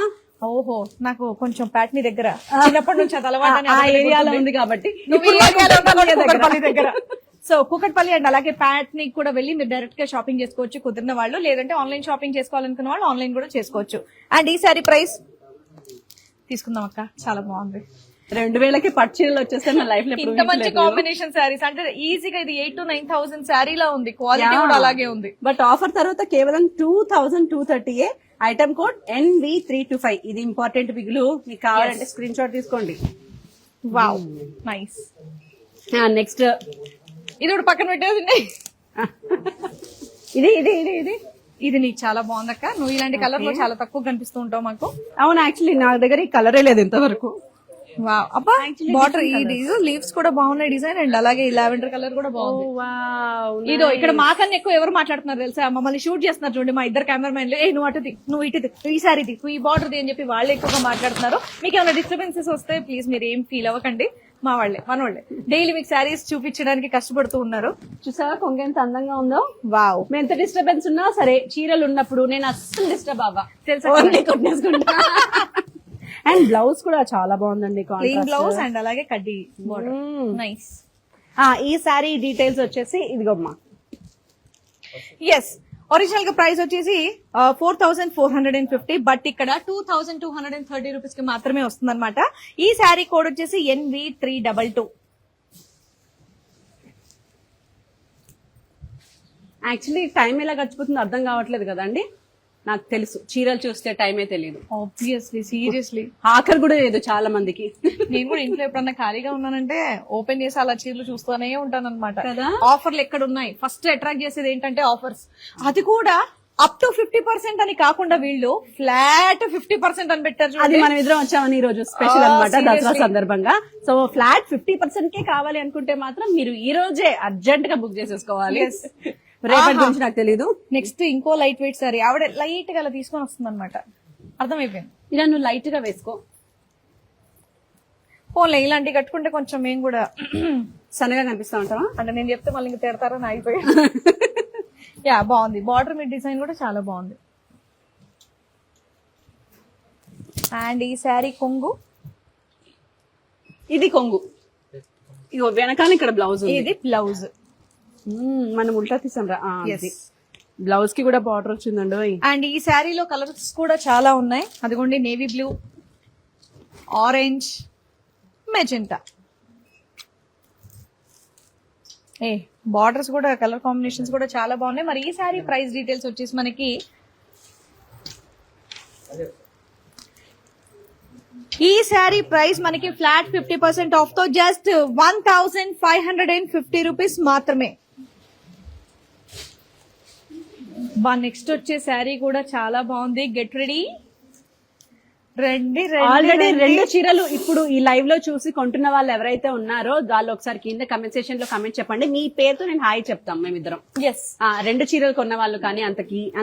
ఓహో, నాకు కొంచెం ప్యాట్నీ దగ్గర చిన్నప్పటి నుంచి అది అలవాటు ఆ ఏరియాలో ఉంది కాబట్టి. నువ్వు ఈ ఏరియాలో ఉన్నావు కాబట్టి కుకట్పల్లి దగ్గర. సో కుకట్పల్లి అండ్ అలాగే ప్యాట్నీ కూడా వెళ్ళి మీరు డైరెక్ట్ గా షాపింగ్ చేసుకోవచ్చు కుదిరిన వాళ్ళు, లేదంటే ఆన్లైన్ షాపింగ్ చేసుకోవాలనుకున్న వాళ్ళు ఆన్లైన్ కూడా చేసుకోవచ్చు. అండ్ ఈ సారీ ప్రైస్ తీసుకుందాం అక్క, చాలా బాగుంది. 2000కి పట్టు చీరలు వచ్చేస్తే నా లైఫ్ లో ఇంత మంచి కాంబినేషన్ శారీస్ అంటే ఈజీగా ఇది 8,000 to 9,000 శారీలా ఉంది, క్వాలిటీ కూడా అలాగే ఉంది. బట్ ఆఫర్ తర్వాత కేవలం 2230. Item code NV325. ఇది ఇంపార్టెంట్ బిగులు, మీకు కావాలంటే స్క్రీన్ షాట్ తీసుకోండి. Wow, nice. నెక్స్ట్ ఇది కూడా పక్కన పెట్టేసింది. ఇది ఇది ఇది ఇది ఇది నీకు చాలా బాగుందక్క, నువ్వు ఇలాంటి కలర్ లో చాలా తక్కువ కనిపిస్తూ ఉంటావు మాకు. అవును, యాక్చువల్లీ నా దగ్గర ఈ కలరే లేదు ఇంతవరకు. వావ్, అబ్బా బార్డర్ ఇది లీవ్స్ కూడా బాగున్నాయి డిజైన్, అండ్ అలాగే ఈ లావెండర్ కలర్ కూడా బాగుంది. ఇదో ఇక్కడ మాకన్నా ఎక్కువ ఎవరు మాట్లాడుతున్నారు తెలుసా, మమ్మల్ని షూట్ చేస్తున్నారు చూడండి మా ఇద్దరు కెమెరామెన్లు. నువ్వు అటుది, నువ్వు ఇటుది, ఈ సారీది, నువ్వు ఈ బార్డర్ది అని చెప్పి వాళ్ళే ఎక్కువగా మాట్లాడుతున్నారు. మీకు ఏమైనా డిస్టర్బెన్సెస్ వస్తే ప్లీజ్ మీరు ఏం ఫీల్ అవ్వకండి, మా వాళ్ళే మన వాళ్ళే డైలీ మీకు శారీస్ చూపించడానికి కష్టపడుతూ ఉన్నారు. చూసావా కొంగ ఎంత అందంగా ఉందో. వావ్, మేము ఎంత డిస్టర్బెన్స్ ఉన్నా సరే చీరలు ఉన్నప్పుడు నేను అస్సలు డిస్టర్బ్ అవ్వ, తెలుసా కొట్టేసుకుంటా. అండ్ బ్లౌజ్ కూడా చాలా బాగుందండి, ప్లెయిన్ బ్లౌజ్ అండ్ అలాగే కడ్డీ బార్డర్, నైస్. ఈ శారీ డీటెయిల్స్ వచ్చేసి ఇదిగోమ్మా. ఎస్, ఒరిజినల్ గా ప్రైస్ వచ్చేసి 4,450, బట్ ఇక్కడ 2,230 రూపీస్ కి మాత్రమే వస్తుంది అనమాట. ఈ శారీ కోడ్ వచ్చేసి NV322. యాక్చువల్లీ టైం ఎలా గడిచిపోతుందో అర్థం కావట్లేదు కదండి. నాకు తెలుసు, చీరలు చూస్తే టైమే తెలియదు. ఆబ్వియస్లీ, సీరియస్లీ ఆఖరి కూడా లేదు చాలా మందికి. నేను కూడా ఇంట్లో ఎప్పుడన్నా ఖాళీగా ఉన్నానంటే ఓపెన్ చేసి అలా చీరలు చూస్తూనే ఉంటాను అనమాట. కదా, ఆఫర్లు ఎక్కడ ఉన్నాయి, ఫస్ట్ అట్రాక్ట్ చేసేది ఏంటంటే ఆఫర్స్. అది కూడా అప్ టు 50% అని కాకుండా వీళ్ళు ఫ్లాట్ 50% అని పెట్టారు. అది మనం ఇద్దరం వచ్చామని ఈ రోజు స్పెషల్ అన్నమాట దసరా సందర్భంగా. సో ఫ్లాట్ 50% కే కావాలి అనుకుంటే మాత్రం మీరు ఈ రోజే అర్జెంట్ గా బుక్ చేసేసుకోవాలి. రేపటి గురించి నాకు తెలీదు. నెక్స్ట్ ఇంకో లైట్ వెయిట్ సారీ ఆవిడ లైట్ గా అలా తీసుకొని వస్తుంది అనమాట, అర్థమైపోయింది. ఇలా నువ్వు లైట్ గా వేసుకో, పోన్లే ఇలాంటివి కట్టుకుంటే కొంచెం మేము కూడా సన్నగా కనిపిస్తా ఉంటావా అంటే నేను చెప్తే మళ్ళీ ఇంకా తిడతారని అయిపోయా. యా, బాగుంది బార్డర్ మీద డిజైన్ కూడా చాలా బాగుంది. అండ్ ఈ శారీ కొంగు, ఇది కొంగు, ఇగో వెనకాల ఇక్కడ బ్లౌజ్, ఇది బ్లౌజ్. మనం ఉల్టా తీసాం రా బ్లౌజ్ కి కూడా బార్డర్ వచ్చిందండి. అండ్ ఈ శారీలో కలర్స్ కూడా చాలా ఉన్నాయి. అదిగోండి navy blue, orange, magenta. Borders కూడా కలర్ కాంబినేషన్స్ కూడా చాలా బాగున్నాయి. మరి ఈ శారీ ప్రైస్ డీటెయిల్స్ వచ్చేసి మనకి ఈ శారీ ప్రైస్ మనకి ఫ్లాట్ 50% ఆఫ్ తో జస్ట్ 1550 రూపీస్ మాత్రమే. నెక్స్ట్ వచ్చే శారీ కూడా చాలా బాగుంది. Get ready. ఆల్రెడీ 2 చీరలు ఇప్పుడు ఈ లైవ్ లో చూసి కొంటున్న వాళ్ళు ఎవరైతే ఉన్నారో వాళ్ళు ఒకసారి కింద కమెంట్ సెక్షన్ లో కమెంట్ చెప్పండి. మీ పేరుతో నేను హాయ్ చెప్తాం మేమిద్దరం. 2 చీరలు కొన్న వాళ్ళు కానీ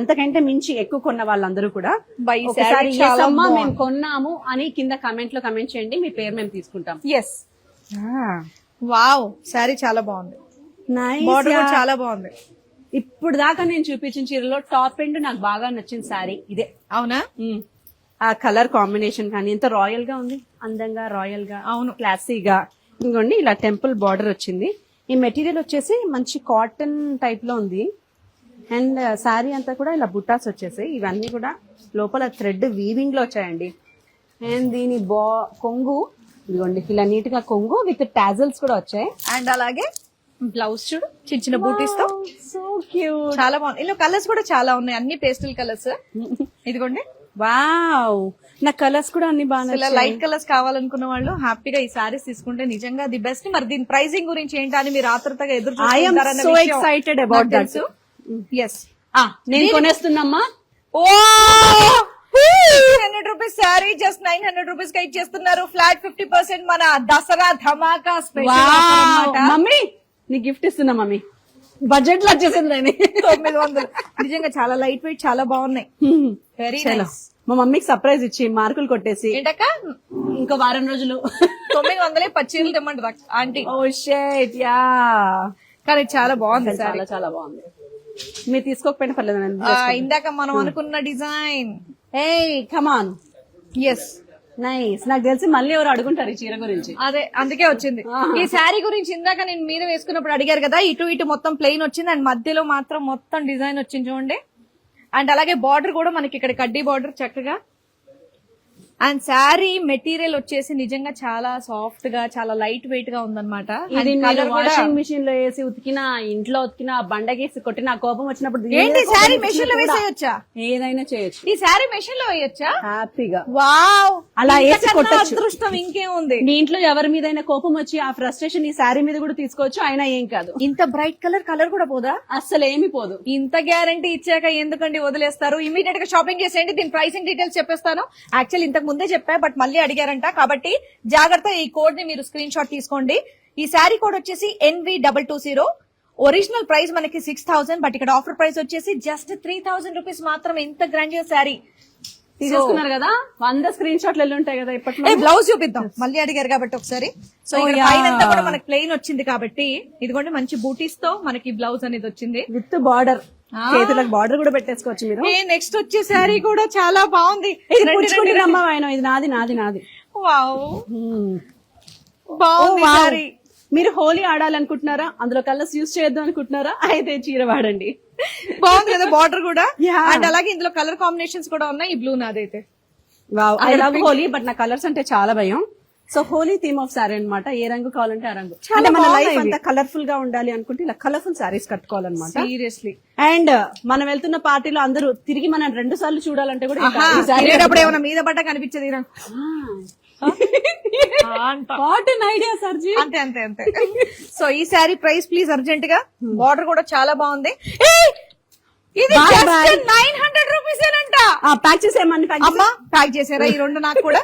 అంతకంటే మించి ఎక్కువ కొన్న వాళ్ళందరూ కూడా ఒకసారి yes అమ్మా మేము కొన్నాము అని కింద కమెంట్ లో కమెంట్ చేయండి. మీ పేరు మేము తీసుకుంటాం. ఎస్. వావ్, శారీ చాలా బాగుంది. బార్డర్ కూడా చాలా బాగుంది. ఇప్పుడు దాకా నేను చూపించిన చీరలో టాప్ ఎండ్ నాకు బాగా నచ్చిన శారీ ఇదే. అవునా? ఆ కలర్ కాంబినేషన్ కానీ ఎంత రాయల్ గా ఉంది, అందంగా రాయల్ గా, అవును క్లాసీగా. ఇంకోండి ఇలా టెంపుల్ బార్డర్ వచ్చింది. ఈ మెటీరియల్ వచ్చేసి మంచి కాటన్ టైప్ లో ఉంది. అండ్ శారీ అంతా కూడా ఇలా బుట్టాస్ వచ్చేసాయి. ఇవన్నీ కూడా లోపల థ్రెడ్ వీవింగ్ లో వచ్చాయండి. అండ్ దీని కొంగు ఇదిగోండి ఇలా నీట్ గా కొంగు విత్ టాజల్స్ కూడా వచ్చాయి. అండ్ అలాగే బ్లౌజ్ చూడు చిన్న చిన్న బూటీస్ తో. సో క్యూట్, చాలా బాగుంది. ఇందులో కలర్స్ కూడా చాలా ఉన్నాయి, అన్ని పేస్టల్ కలర్స్. ఇదిగోండి. వావ్, నా కలర్స్ కూడా అన్ని బాగా ఇలా లైట్ కలర్స్ కావాలనుకున్న వాళ్ళు హ్యాపీగా ఈ సారీస్ తీసుకుంటే నిజంగా ది బెస్ట్. మరి దీని ప్రైసింగ్ గురించి ఏంటని మీరు ఆతృతగా ఎదురు చూస్తున్నారన్న so excited about that. Yes, నేను కొనేస్తున్నమ్మా. ఓ 900 రూపీస్ శారీ జస్ట్ 900 రూపీస్ కి ఇచ్చేస్తున్నారు. ఫ్లాట్ 50% మన దసరా ధమాకా స్పెషల్. మమ్మీ నీ గిఫ్ట్ ఇస్తున్నా మమ్మీ. బడ్జెట్ లో వచ్చేసింది 900. నిజంగా చాలా లైట్ వెయిట్, చాలా బాగున్నాయి. Very nice. మా మమ్మీకి సర్ప్రైజ్ ఇచ్చి మార్కులు కొట్టేసి ఏంటక్క ఇంకో వారం రోజులు 900 పచ్చీలు తెమ్మంటారు ఆంటీ. ఓ షేట్, యా. కానీ చాలా బాగుంది, చాలా చాలా బాగుంది. మీరు తీసుకోకపోయినా పర్లేదు. ఇందాక మనం అనుకున్న డిజైన్. ఏయ్ కమాన్. Yes, nice. నాకు తెలిసి మళ్ళీ ఎవరు అడుగుంటారు ఈ చీర గురించి. అదే అందుకే వచ్చింది. ఈ శారీ గురించి ఇందాక నేను మీరు వేసుకున్నప్పుడు అడిగారు కదా. ఇటు మొత్తం ప్లెయిన్ వచ్చింది అండ్ మధ్యలో మాత్రం మొత్తం డిజైన్ వచ్చింది చూడండి. అండ్ అలాగే బార్డర్ కూడా మనకి ఇక్కడ కడ్డీ బార్డర్ చక్కగా. అండ్ శారీ మెటీరియల్ వచ్చేసి నిజంగా చాలా సాఫ్ట్ గా, చాలా లైట్ వెయిట్ గా ఉందన్నమాట. ఇది వాషింగ్ మిషన్ లో వేసి ఉతికినా, ఇంట్లో ఉతికినా, బండగేసి కొట్టినా, కోపం వచ్చినప్పుడు ఏంటి శారీ మెషిన్ లో వేసేయొచ్చా? ఏదైనా చేయొచ్చు. ఈ శారీ మెషిన్ లో వేయొచ్చా? హ్యాపీగా. వావ్, అలా వేసి కొట్టొచ్చు. అదృష్టం ఇంకేముంది. మీ ఇంట్లో ఎవరి మీదైనా కోపం వచ్చి ఆ ఫ్రస్ట్రేషన్ ఈ శారీ మీద కూడా తీసుకోవచ్చు. అయినా ఏం కాదు. ఇంత బ్రైట్ కలర్ కూడా పోదా? అస్సలు ఏమి పోదు. ఇంత గ్యారంటీ ఇచ్చాక ఎందుకండి వదిలేస్తారు? ఇమీడియట్ గా షాపింగ్ చేసేయండి. దీని ప్రైసింగ్ డీటెయిల్స్ చెప్పేస్తాను. యాక్చువల్ ఇంతకు ముందే చెప్పా, బట్ మళ్ళీ అడిగారంట కాబట్టి జాగ్రత్త. ఈ కోడ్ ని మీరు స్క్రీన్ షాట్ తీసుకోండి. ఈ శారీ కోడ్ వచ్చేసి NV220. ఒరిజినల్ ప్రైస్ మనకి 6000, బట్ ఇక్కడ ఆఫర్ ప్రైస్ వచ్చేసి జస్ట్ 3000 రూపీస్ మాత్రమే. ఇంత గ్రాండియర్ శారీ తీసేసుకున్నారు కదా. 100 స్క్రీన్ షాట్లు వెళ్ళి ఉంటాయి కదా. ఇప్పట్లో బ్లౌజ్ చూపిద్దాం, మళ్ళీ అడిగారు కాబట్టి ఒకసారి. సో పైన కూడా మనకి ప్లెయిన్ వచ్చింది కాబట్టి ఇదిగోండి మంచి బూటీస్ తో మనకి బ్లౌజ్ అనేది వచ్చింది విత్ బార్డర్. చేతులకు బార్డర్ కూడా పెట్టేసుకోవచ్చు మీరు. నెక్స్ట్ వచ్చే శారీ కూడా చాలా బాగుంది. ఇది నాది నాది నాది. వావ్, బాగుంది శారీ. మీరు హోలీ ఆడాలనుకుంటున్నారా? అందులో కలర్స్ యూజ్ చేయొద్దు అనుకుంటున్నారా? అయితే చీర వాడండి. బాగుంది కదా బార్డర్ కూడా. అండ్ అలాగే ఇందులో కలర్ కాంబినేషన్స్ కూడా ఉన్నాయి. ఈ బ్లూ నాదైతే. Wow, I love Holi, but నా కలర్స్ అంటే చాలా భయం. So Holi theme of sari అనమాట. ఏ రంగు కావాలంటే ఆ రంగు. అంటే మన లైఫ్ అంతా కలర్ఫుల్ గా ఉండాలి అనుకుంటే ఇలా కలర్ఫుల్ శారీస్ కట్టుకోవాలన్నమాట. సీరియస్లీ. అండ్ మనం వెళ్తున్న పార్టీలో అందరూ తిరిగి మనం 2 సార్లు చూడాలంటే కూడా ఏమైనా మీద పడ్డ కనిపించదు. కాటన్ ఐడియా సర్జీ. అంతే అంతే అంతే. సో ఈ శారీ ప్రైస్ ప్లీజ్ అర్జెంట్ గా. బార్డర్ కూడా చాలా బాగుంది. ఇది 900 రూపీస్ ఏనంట. ప్యాక్ చేసేయమని. అమ్మా ప్యాక్ చేసారా ఈ రెండు నాకు కూడా?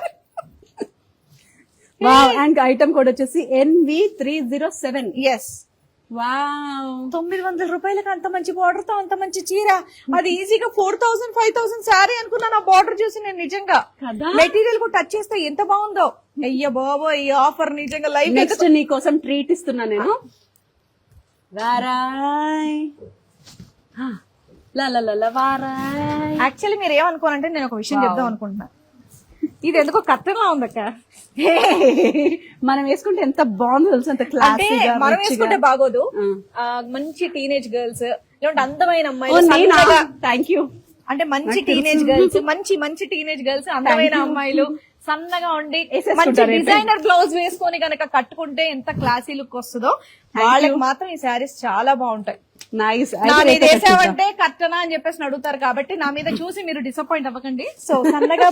అండ్ ఐటమ్ కోడ్ వచ్చేసి NV307. ఎస్. వావ్, 900 రూపాయలకి అంత మంచి బార్డర్ తో అంత మంచి చీర. అది ఈజీగా 4000 5000 శారీ అనుకున్నాను ఆ బార్డర్ చూసి నేను. నిజంగా మెటీరియల్ కూడా టచ్ చేస్తే ఎంత బాగుందో. అయ్య బాబో, ఈ ఆఫర్ నిజంగా లైఫ్. నెక్స్ట్ నీ కోసం ట్రీట్ ఇస్తున్నా నేను. యాక్చువల్లీ మీరు ఏమనుకోనంటే నేను ఒక విషయం చెప్దాం అనుకుంటున్నా. ఇది ఎందుకో కట్టంలా ఉందక్క. మనం వేసుకుంటే ఎంత బాగుందో తెలుసు, అంత అంటే క్లాసీగా మనం వేసుకుంటే బాగోదు. మంచి టీనేజ్ గర్ల్స్, ఇలాంటి అందమైన అమ్మాయిలు, థ్యాంక్ యూ. అంటే మంచి టీనేజ్ గర్ల్స్, మంచి టీనేజ్ గర్ల్స్, అందమైన అమ్మాయిలు సన్నగా ఉండి మంచి డిజైనర్ బ్లౌజ్ వేసుకొని గనక కట్టుకుంటే ఎంత క్లాసీ లుక్ వస్తుందో వాళ్ళకి మాత్రం ఈ శారీస్ చాలా బాగుంటాయి. నైస్. నా మీద వేసావంటే కట్టనా అని చెప్పేసి అడుగుతారు, కాబట్టి నా మీద చూసి మీరు డిసప్పాయింట్ అవ్వకండి. సో సన్నగా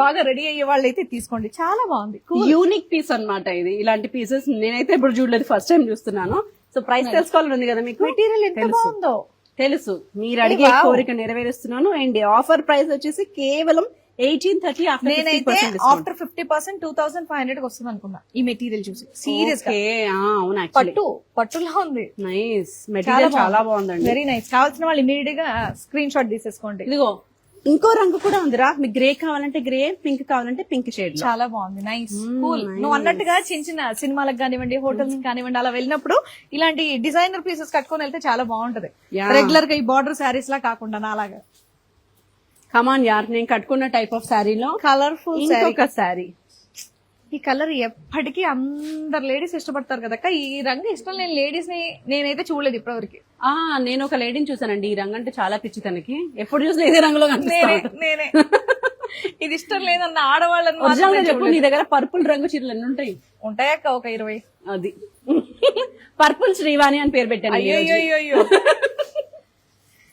బాగా రెడీ అయ్యే వాళ్ళు అయితే తీసుకోండి, చాలా బాగుంది. యూనిక్ పీస్ అన్నమాట ఇది. ఇలాంటి పీసెస్ నేనైతే ఇప్పుడు చూడలేదు, ఫస్ట్ టైం చూస్తున్నాను. సో ప్రైస్ తెలుసుకోవాలని ఉంది కదా మీకు. మెటీరియల్ ఎంత బాగుందో తెలుసు, మీరు అడిగే కోరిక నెరవేరుస్తున్నాను. అండ్ ఆఫర్ ప్రైస్ వచ్చేసి కేవలం 1830. నేనైతే ఆఫ్టర్ 50% 2500 వస్తుంది అనుకున్నా ఈ మెటీరియల్ చూసి. సీరియస్ గా అవును, పట్టులా ఉంది. నైస్ మెటీరియల్, చాలా బాగుందండి. Very nice. కావాల్సిన వాళ్ళు ఇమీడియట్ గా స్క్రీన్ షాట్ తీసేసుకోండి. ఇదిగో ఇంకో రంగు కూడా ఉందిరా, మీకు గ్రే కావాలంటే గ్రే, పింక్ కావాలంటే పింక్ షేడ్. చాలా బాగుంది, నైస్ కూల్. నువ్వు అన్నట్టుగా చిన్న సినిమాలకు కానివ్వండి, హోటల్స్ కానివ్వండి, అలా వెళ్ళినప్పుడు ఇలాంటి డిజైనర్ పీసెస్ కట్టుకొని వెళ్తే చాలా బాగుంటది. రెగ్యులర్ గా ఈ బార్డర్ శారీస్ లా కాకుండా నాలాగా. కమాన్ యార్, నేను కట్టుకున్న టైప్ ఆఫ్ శారీలో కలర్ఫుల్ ఇంకొక శారీ. ఈ కలర్ ఎప్పటికీ అందరు లేడీస్ ఇష్టపడతారు కదక్క. ఈ రంగు ఇష్టం లేని లేడీస్ ని నేనైతే చూడలేదు ఇప్పటివరకు. నేను ఒక లేడీని చూసానండి, ఈ రంగు అంటే చాలా పిచ్చి తనకి. ఎప్పుడు చూసినా ఇదే రంగులో నేనే ఇది ఇష్టం లేదన్న ఆడవాళ్ళని చెప్పు. నీ దగ్గర పర్పుల్ రంగు చీరలు ఎన్ని ఉంటాయి? ఉంటాయక్క ఒక 20. అది పర్పుల్ శ్రీవాణి అని పేరు పెట్టాను. అయ్యో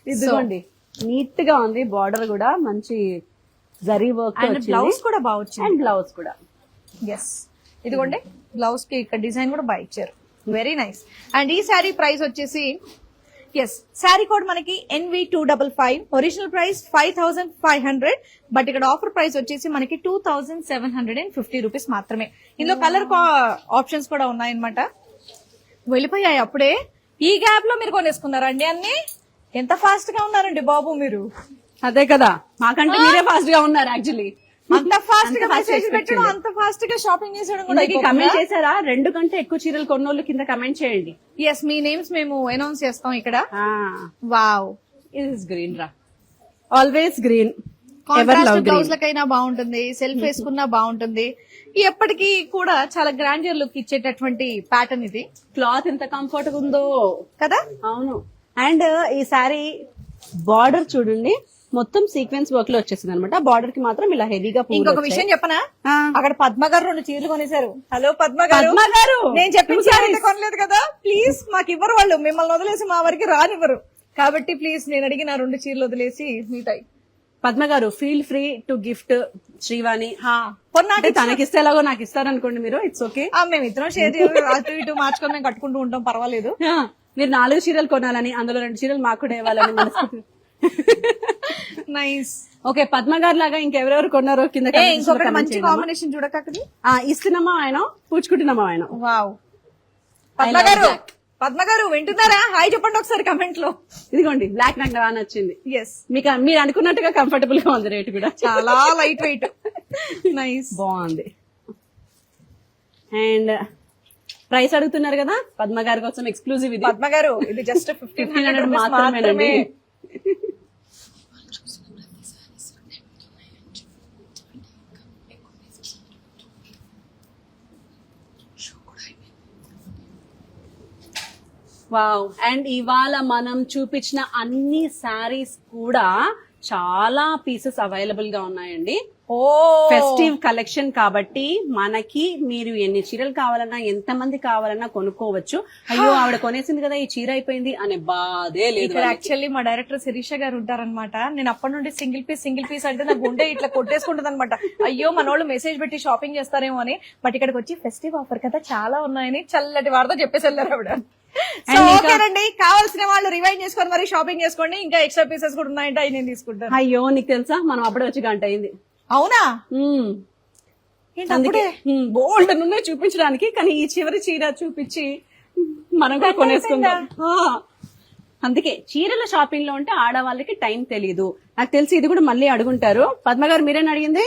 ఇదిగోండి, నీట్ గా ఉంది. బార్డర్ కూడా మంచి జరీ వర్క్, బ్లౌజ్ కూడా బాగా వచ్చింది. అండ్ బ్లౌజ్ కూడా ఎస్, ఇదిగోండి బ్లౌజ్ కి ఇక్కడ డిజైన్ కూడా బాగా ఇచ్చారు. Very nice. అండ్ ఈ శారీ ప్రైస్ వచ్చేసి, ఎస్ శారీ కోడ్ మనకి NV255, ఒరిజినల్ ప్రైస్ 5500, బట్ ఇక్కడ ఆఫర్ ప్రైస్ వచ్చేసి మనకి 2750 రూపీస్ మాత్రమే. ఇందులో కలర్ ఆప్షన్స్ కూడా ఉన్నాయన్నమాట. వెళ్ళిపోయాయి అప్పుడే. ఈ గ్యాప్ లో మీరు కొనేసుకున్నారండి అన్ని. ఎంత ఫాస్ట్ గా ఉన్నారండి బాబు మీరు. అదే కదా, మాకంటే మీరే ఫాస్ట్ గా ఉన్నారు యాక్చువల్లీ. అంత ఫాస్ట్ గా మెసేజ్ పెట్టడం, అంత ఫాస్ట్ గా షాపింగ్ చేసేయడం కూడా. కమెంట్ చేశారా? 2 కంటే ఎక్కువ చీరలు కొన్నోళ్ళు కింద కమెంట్ చేయండి. ఎస్, మీ నేమ్స్ మేము అనౌన్స్ చేస్తాం ఇక్కడ. వావ్, ఇస్ గ్రీన్ రా, ఆల్వేస్ గ్రీన్. కాంట్రాస్ట్ బ్లౌజ్ లకైనా బాగుంటుంది, సెల్ఫ్ వేసుకున్నా బాగుంటుంది. ఎప్పటికీ కూడా చాలా గ్రాండియర్ లుక్ ఇచ్చేటటువంటి ప్యాటర్న్ ఇది. క్లాత్ ఎంత కంఫర్ట్ గా ఉందో కదా. అవును. అండ్ ఈ సారీ బార్డర్ చూడండి, మొత్తం సీక్వెన్స్ వర్క్ లో వచ్చేసింది అనమాట. బార్డర్ కి మాత్రం ఇలా హెవీగా. ఇంకొక విషయం చెప్పనా, అక్కడ పద్మ గారు 2 చీరలు కొనేశారు. హలో పద్మ గారు, నేను చెప్పిన చీర కొనలేదు కదా, ప్లీజ్ మాకు ఇవ్వరు వాళ్ళు. మిమ్మల్ని వదిలేసి మా వరకు రానివ్వరు. కాబట్టి ప్లీజ్ నేను అడిగిన 2 చీరలు వదిలేసి మీతాయి. పద్మ గారు feel free to gift Srivani. తనకిస్తే ఎలాగో నాకు ఇస్తారనుకోండి మీరు, ఇట్స్ ఓకే. మేము ఇద్దరం షేర్ చేసి అటు ఇటు మార్చుకొని మేము కట్టుకుంటూ ఉంటాం, పర్వాలేదు. మీరు 4 చీరలు కొనాలని, అందులో 2 చీరలు మాకు కూడా ఇవ్వాలని మనసు. నైస్. ఓకే, పద్మ గారు లాగా ఇంకెవరెవరు కొన్నారో కింద ఇంకొకటి మంచి కాంబినేషన్ చూడక. ఇస్తున్నామా ఆయన, పూచుకుంటున్నామా ఆయన. వావ్, పద్మ గారు వింటున్నారా? హాయ్ చెప్పండి ఒకసారి కమెంట్ లో. ఇదిగోండి, బ్లాక్ నాకు బాగా నచ్చింది. ఎస్, మీకు మీరు అనుకున్నట్టుగా కంఫర్టబుల్ గా ఉంది. రేట్ కూడా చాలా లైట్ వెయిట్, నైస్, బాగుంది. అండ్ ప్రైస్ అడుగుతున్నారు కదా, పద్మ గారి కోసం ఎక్స్క్లూజివ్ ఇది. పద్మ గారు ఇది జస్ట్ 1500 మాత్రమేనండి. వావ్. అండ్ ఇవాళ మనం చూపించిన అన్ని శారీస్ కూడా చాలా పీసెస్ అవైలబుల్ గా ఉన్నాయండి. ఫెస్టివ్ కలెక్షన్ కాబట్టి మనకి మీరు ఎన్ని చీరలు కావాలన్నా, ఎంత మంది కావాలన్నా కొనుక్కోవచ్చు. అయ్యో ఆవిడ కొనేసింది కదా, ఈ చీర అయిపోయింది అనే బాధే లేదు. ఇక్కడ యాక్చువల్లీ మా డైరెక్టర్ శిరీష గారు ఉంటారనమాట. నేను అప్పటి నుండి సింగిల్ పీస్ అంటే నా గుండె ఇట్లా కొట్టేసుకుంటుంది అనమాట. అయ్యో మనోళ్ళు మెసేజ్ పెట్టి షాపింగ్ చేస్తారేమో అని. బట్ ఇక్కడికి వచ్చి ఫెస్టివ్ ఆఫర్ కదా చాలా ఉన్నాయని చల్లటి వార్త చెప్పేసి వెళ్ళారు ఆవిడ. ఓకేనండి, కావాల్సిన వాళ్ళు రివైండ్ చేసుకొని మరి షాపింగ్ చేసుకోండి. ఇంకా ఎక్స్ట్రా పీసెస్ కూడా ఉన్నాయంటే అవి నేను తీసుకుంటాను. అయ్యో నీకు తెలుసా, మనం అప్పుడే వచ్చి గంట అయింది. అవునా? బోల్డ్ ఉన్నాయి చూపించడానికి, కానీ ఈ చివరి చీర చూపించి మనం కూడా కొనేసుకుందాం. అందుకే చీరల షాపింగ్ లో ఉంటే ఆడవాళ్ళకి టైం తెలీదు. నాకు తెలిసి ఇది కూడా మళ్ళీ అడుగుంటారు. పద్మ గారు మీరేనా అడిగింది?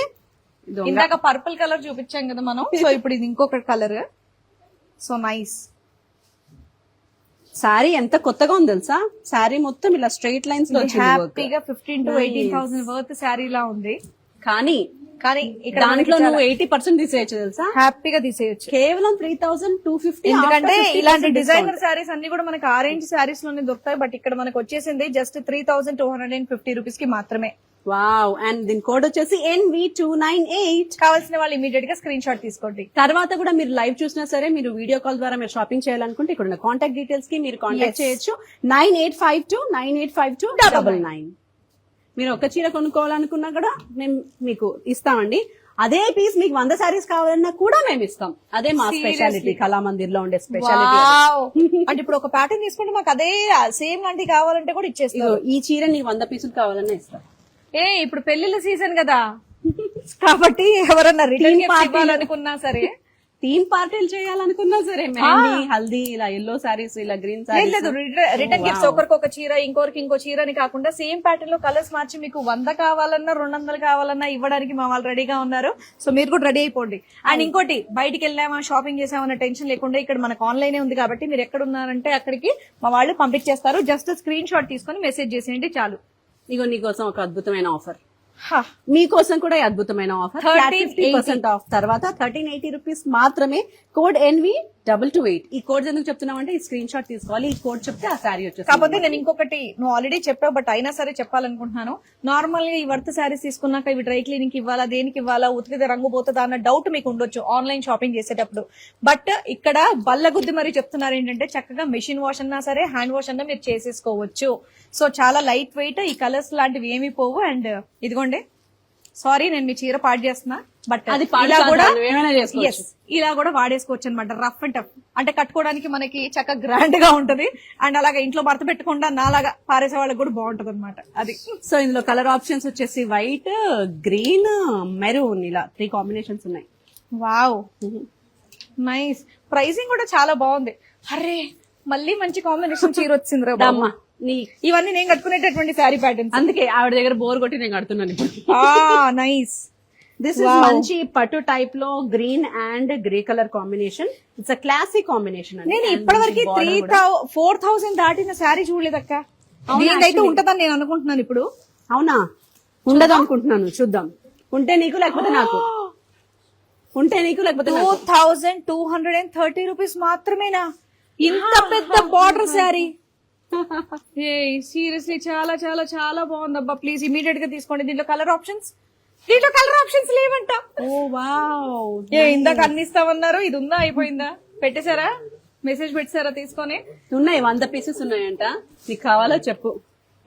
ఇందాక పర్పుల్ కలర్ చూపించాం కదా మనం, సో ఇప్పుడు ఇది ఇంకొక కలర్. So nice. శారీ ఎంత కొత్తగా ఉంది తెలుసా, శారీ మొత్తం ఇలా స్ట్రైట్ లైన్స్ లో హ్యాపీగా 15,000 to 18,000 వర్త్ శారీ లా ఉంది. కానీ కానీ ఇక్కడ దాంట్లో నువ్వు 80% తీసేయచ్చు తెలుసా, హ్యాపీగా తీసేయచ్చు. కేవలం 3250. ఎందుకంటే ఇలాంటి డిజైనర్ శారీస్ అన్ని కూడా మనకి ఆరెంజ్ శారీస్ లోనే దొరుకుతాయి, బట్ ఇక్కడ మనకు వచ్చేసింది జస్ట్ 3250 రూపీస్ కి మాత్రమే. వావ్. అండ్ దీని కోడ్ వచ్చేసి NV298. కావాల్సిన వాళ్ళు ఇమీడియట్ గా స్క్రీన్ షాట్ తీసుకోండి. తర్వాత కూడా మీరు లైవ్ చూసినా సరే, మీరు వీడియో కాల్ ద్వారా మీరు షాపింగ్ చేయాలనుకుంటే ఇక్కడ ఉన్న కాంటాక్ట్ డీటెయిల్స్ కి మీరు కాంటాక్ట్ చేయొచ్చు. 9852985299. మీరు ఒక చీర కొనుక్కోవాలనుకున్నా కూడా మేము మీకు ఇస్తామండి. అదే పీస్ మీకు 100 సారీస్ కావాలన్నా కూడా మేము ఇస్తాం. అదే మా స్పెషాలిటీ, కళామందిర్ లో ఉండే స్పెషాలిటీ. అంటే ఇప్పుడు ఒక ప్యాటర్న్ తీసుకుంటే మాకు అదే సేమ్ లాంటివి కావాలంటే కూడా ఇచ్చేస్తాం. ఈ చీర నీకు 100 పీసులు కావాలన్నా ఇస్తాం. ఇప్పుడు పెళ్లిళ్ళ సీజన్ కదా, కాబట్టి ఎవరన్నా రిటర్న్ ఇవ్వాలనుకున్నా సరే, థీమ్ పార్టీలు చేయాలనుకున్నా సరే, మెహందీ, హల్దీ, ఇలా ఎల్లో సారీస్, ఇలా గ్రీన్ సారీస్, లేదు రిటర్న్ గిఫ్ట్స్, ఒకరికి ఒక చీర ఇంకొకరికి ఇంకో చీర అని కాకుండా సేమ్ ప్యాటర్న్ లో కలర్స్ మార్చి మీకు 100 కావాలన్నా 200 కావాలన్నా ఇవ్వడానికి మా వాళ్ళు రెడీగా ఉన్నారు. సో మీరు కూడా రెడీ అయిపోండి. అండ్ ఇంకోటి, బయటికి వెళ్ళామా షాపింగ్ చేసామన్న టెన్షన్ లేకుండా ఇక్కడ మనకు ఆన్లైనే ఉంది కాబట్టి మీరు ఎక్కడ ఉన్నారంటే అక్కడికి మా వాళ్ళు పంపించేస్తారు. జస్ట్ స్క్రీన్ షాట్ తీసుకొని మెసేజ్ చేసేయండి చాలు. ఇగో నీకోసం ఒక అద్భుతమైన ఆఫర్, మీకోసం కూడా అద్భుతమైన ఆఫర్. 50% ఆఫ్ తర్వాత 1380 రూపీస్ మాత్రమే. Code NV228. ఈ కోడ్ ఎందుకు చెప్తున్నామంటే ఈ స్క్రీన్ షాట్ తీసుకోవాలి, ఈ కోడ్ చెప్తే ఆ శారీ వచ్చేసి. కాకపోతే నేను ఇంకొకటి, నువ్వు ఆల్రెడీ చెప్పావు బట్ అయినా సరే చెప్పాలనుకుంటున్నాను. నార్మల్ గా ఈ వర్త్ శారీస్ తీసుకున్నాక ఇవి డ్రై క్లీనింగ్ ఇవ్వాలా, దేనికి ఇవ్వాలా, ఉతికితే రంగు పోతుందా అన్న డౌట్ మీకు ఉండొచ్చు ఆన్లైన్ షాపింగ్ చేసేటప్పుడు. బట్ ఇక్కడ బల్లగుద్ది మరి చెప్తున్నారు ఏంటంటే చక్కగా మెషిన్ వాష్ అన్నా సరే, హ్యాండ్ వాష్ అన్నా మీరు చేసేసుకోవచ్చు. సో చాలా లైట్ వెయిట్, ఈ కలర్స్ లాంటివి ఏమి పోవు. అండ్ ఇదిగోండి, సారీ నేను మీ చీర పాడు చేస్తున్నా, బట్ అది ఇలా కూడా వాడేసుకోవచ్చు అనమాట. రఫ్ అండ్ టఫ్ అంటే కట్టుకోవడానికి మనకి చక్కగా గ్రాండ్ గా ఉంటది. అండ్ అలాగే ఇంట్లో మడత పెట్టకుండా నాలాగా పారేసే వాళ్ళకి కూడా బాగుంటది అనమాట అది. సో ఇందులో కలర్ ఆప్షన్స్ వచ్చేసి వైట్, గ్రీన్, మెరూన్, ఇలా 3 కాంబినేషన్స్ ఉన్నాయి. Wow, nice. ప్రైసింగ్ కూడా చాలా బాగుంది. అరే మళ్ళీ మంచి కాంబినేషన్ చీర వచ్చింది రా. ఇవన్నీ నేను కట్టుకునేటటువంటి శారీ ప్యాటర్న్స్, అందుకే ఆవిడ దగ్గర బోర్ కొట్టి నేను కడుతున్నాను ఇప్పుడు. నైస్. దిస్ ఇస్ మంచి పట్టు టైప్ లో green and grey colour combination. It's a classic combination. నేను ఇప్పటివరకు 4,000 దాటిన శారీ చూడలేదక్క. దీనికైతే ఉంటదని నేను అనుకుంటున్నాను ఇప్పుడు. అవునా? ఉండదు అనుకుంటున్నాను, చూద్దాం. ఉంటే నీకు లేకపోతే నాకు, ఉంటే నీకు లేకపోతే 2230 రూపీస్ మాత్రమేనా? ఇంత పెద్ద బార్డర్ శారీ. సీరియస్లీ చాలా చాలా చాలా బాగుందబ్బా. ప్లీజ్ ఇమీడియట్ గా తీసుకోండి. దీంట్లో కలర్ ఆప్షన్స్ లేవంట. ఓ వావ్, ఇందాక అన్ని ఇస్తామన్నారు, ఇది ఉందా అయిపోయిందా? పెట్టేశారా? మెసేజ్ పెట్టారా? తీసుకొని ఉన్నాయి 100 పీసెస్ ఉన్నాయంట. నీకు కావాలో చెప్పు,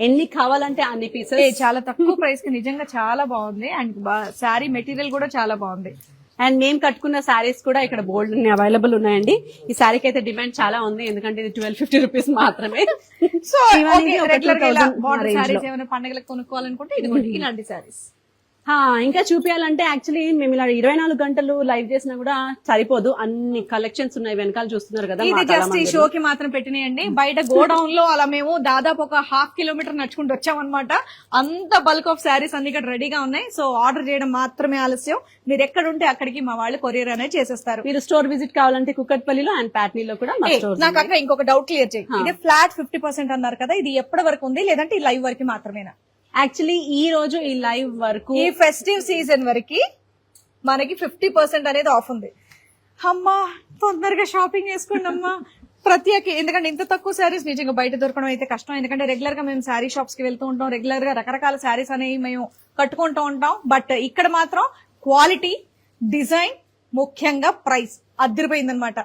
ఎన్ని కావాలంటే అన్ని పీసెస్. చాలా తక్కువ ప్రైస్ కి నిజంగా చాలా బాగుంది. అండ్ శారీ మెటీరియల్ కూడా చాలా బాగుంది. అండ్ మేము కట్టుకున్న శారీస్ కూడా ఇక్కడ బోల్డ్ అవైలబుల్ ఉన్నాయండి. ఈ శారీకి అయితే డిమాండ్ చాలా ఉంది, ఎందుకంటే ఇది 1250 రూపీస్ మాత్రమే. సో ఏమైనా పండుగలకు కొనుక్కోవాలనుకుంటే ఇదిగోండి ఇలాంటి శారీస్. ఇంకా చూపించాలంటే యాక్చువల్లీ మేము ఇలా 24 గంటలు లైవ్ చేసినా కూడా సరిపోదు, అన్ని కలెక్షన్స్ ఉన్నాయి. వెనకాల చూస్తున్నారు కదా, ఇది జస్ట్ ఈ షోకి మాత్రం పెట్టినాయండి. బయట గోడౌన్ లో అలా మేము దాదాపు ఒక 1/2 కిలోమీటర్ నడుచుకుంటూ వచ్చామన్నమాట. అంత బల్క్ ఆఫ్ శారీస్ అన్ని ఇక్కడ రెడీగా ఉన్నాయి. సో ఆర్డర్ చేయడం మాత్రమే ఆలస్యం. మీరు ఎక్కడుంటే అక్కడికి మా వాళ్ళు కొరియర్ అనేది చేసేస్తారు. మీరు స్టోర్ విజిట్ కావాలంటే కుక్కట్పల్లిలో అండ్ ప్యాట్నీలో కూడా. నాకు అక్కడ ఇంకొక డౌట్ క్లియర్ చేయి. ఇది ఫ్లాట్ 50% అన్నారు కదా, ఇది ఎప్పటి వరకు ఉంది, లేదంటే ఈ లైవ్ వరకు మాత్రమేనా? యాక్చువల్లీ ఈ రోజు ఈ లైవ్ వరకు, ఈ ఫెస్టివ్ సీజన్ వరకు మనకి 50% అనేది ఆఫ్ ఉంది. అమ్మా తొందరగా షాపింగ్ చేసుకోండి అమ్మా. ఎందుకంటే ఇంత తక్కువ శారీస్ నిజంగా బయట దొరకడం అయితే కష్టం. ఎందుకంటే రెగ్యులర్ గా మేము శారీ షాప్స్ కి వెళ్తూ ఉంటాం, రెగ్యులర్ గా రకరకాల శారీస్ అనేవి మేము కట్టుకుంటూ ఉంటాం. బట్ ఇక్కడ మాత్రం క్వాలిటీ, డిజైన్, ముఖ్యంగా ప్రైస్ అదిరిపోయిందనమాట.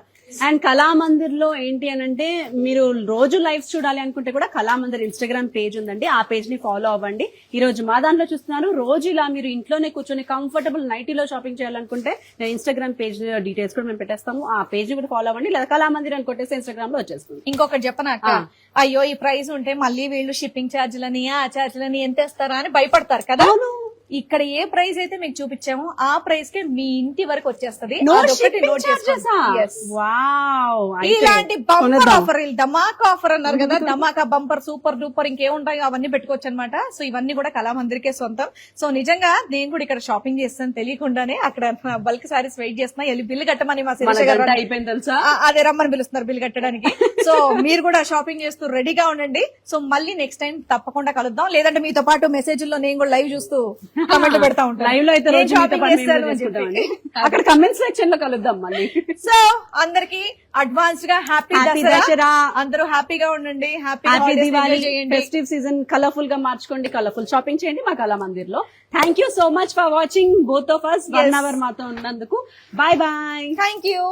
అండ్ కళామందిర్ లో ఏంటి అని అంటే, మీరు రోజు లైవ్స్ చూడాలి అనుకుంటే కూడా కళామందిర్ ఇన్స్టాగ్రామ్ పేజ్ ఉందండి, ఆ పేజ్ ని ఫాలో అవ్వండి. ఈ రోజు మా దాంట్లో చూస్తున్నారు, రోజు ఇలా మీరు ఇంట్లోనే కూర్చొని కంఫర్టబుల్ నైటీలో షాపింగ్ చేయాలనుకుంటే నేను ఇన్స్టాగ్రామ్ పేజ్ డీటెయిల్స్ కూడా మేము పెట్టేస్తాము, ఆ పేజ్ కూడా ఫాలో అవ్వండి. లేదా కళామందిర్ అని కొట్టేసి ఇన్స్టాగ్రామ్ లో వచ్చేస్తుంది. ఇంకొకటి చెప్పనాక, అయ్యో ఈ ప్రైస్ ఉంటే మళ్ళీ వీళ్ళు షిప్పింగ్ ఛార్జీలని ఆ ఛార్జీలని ఎంత ఇస్తారా అని భయపడతారు కదా. ఇక్కడ ఏ ప్రైస్ అయితే మీకు చూపించామో ఆ ప్రైస్ కే మీ ఇంటి వరకు వచ్చేస్తుంది. ఇలాంటి బంపర్ ఆఫర్, ధమాకా ఆఫర్ అన్నారు కదా, ధమాకా బంపర్ సూపర్ డూపర్ ఇంకేముంటాయో అవన్నీ పెట్టుకోవచ్చు అనమాట. సో ఇవన్నీ కూడా కళామందిరికే సొంతం. సో నిజంగా నేను కూడా ఇక్కడ షాపింగ్ చేస్తాను తెలియకుండానే. అక్కడ బల్క్ సారీస్ వెయిట్ చేస్తున్నా, వెళ్ళి బిల్లు కట్టమని మా శిరీష గారు అయిపోయింది తెలుసా, అదే రమ్మని పిలుస్తున్నారు బిల్లు కట్టడానికి. సో మీరు కూడా షాపింగ్ చేస్తూ రెడీగా ఉండండి. సో మళ్ళీ నెక్స్ట్ టైం తప్పకుండా కలుద్దాం. లేదంటే మీతో పాటు మెసేజ్లో నేను కూడా లైవ్ చూస్తూ కమెంట్ పెడతా ఉంటాను. లైవ్ లో అయితే నేను రోజు మీతో షాపింగ్ పాటు మేము చేస్తాను కూడా అని చెప్పి. చేసుకుంటామండి. అక్కడ కమెంట్ సెక్షన్ లో కలుద్దాం మళ్ళీ. సో అందరికి అడ్వాన్స్ గా హ్యాపీ Happy దసరా. దసరా. అందరూ హ్యాపీగా ఉండండి. హ్యాపీ హ్యాపీ దివాళీ, చేయండి. ఫెస్టివ్ సీజన్ కలర్ఫుల్ గా మార్చుకోండి, కలర్ఫుల్ షాపింగ్ చేయండి మా కళా మందిర్ లో. Thank you so much for watching both of us. 1 hour మాతో ఉన్నందుకు. Bye bye. Thank you.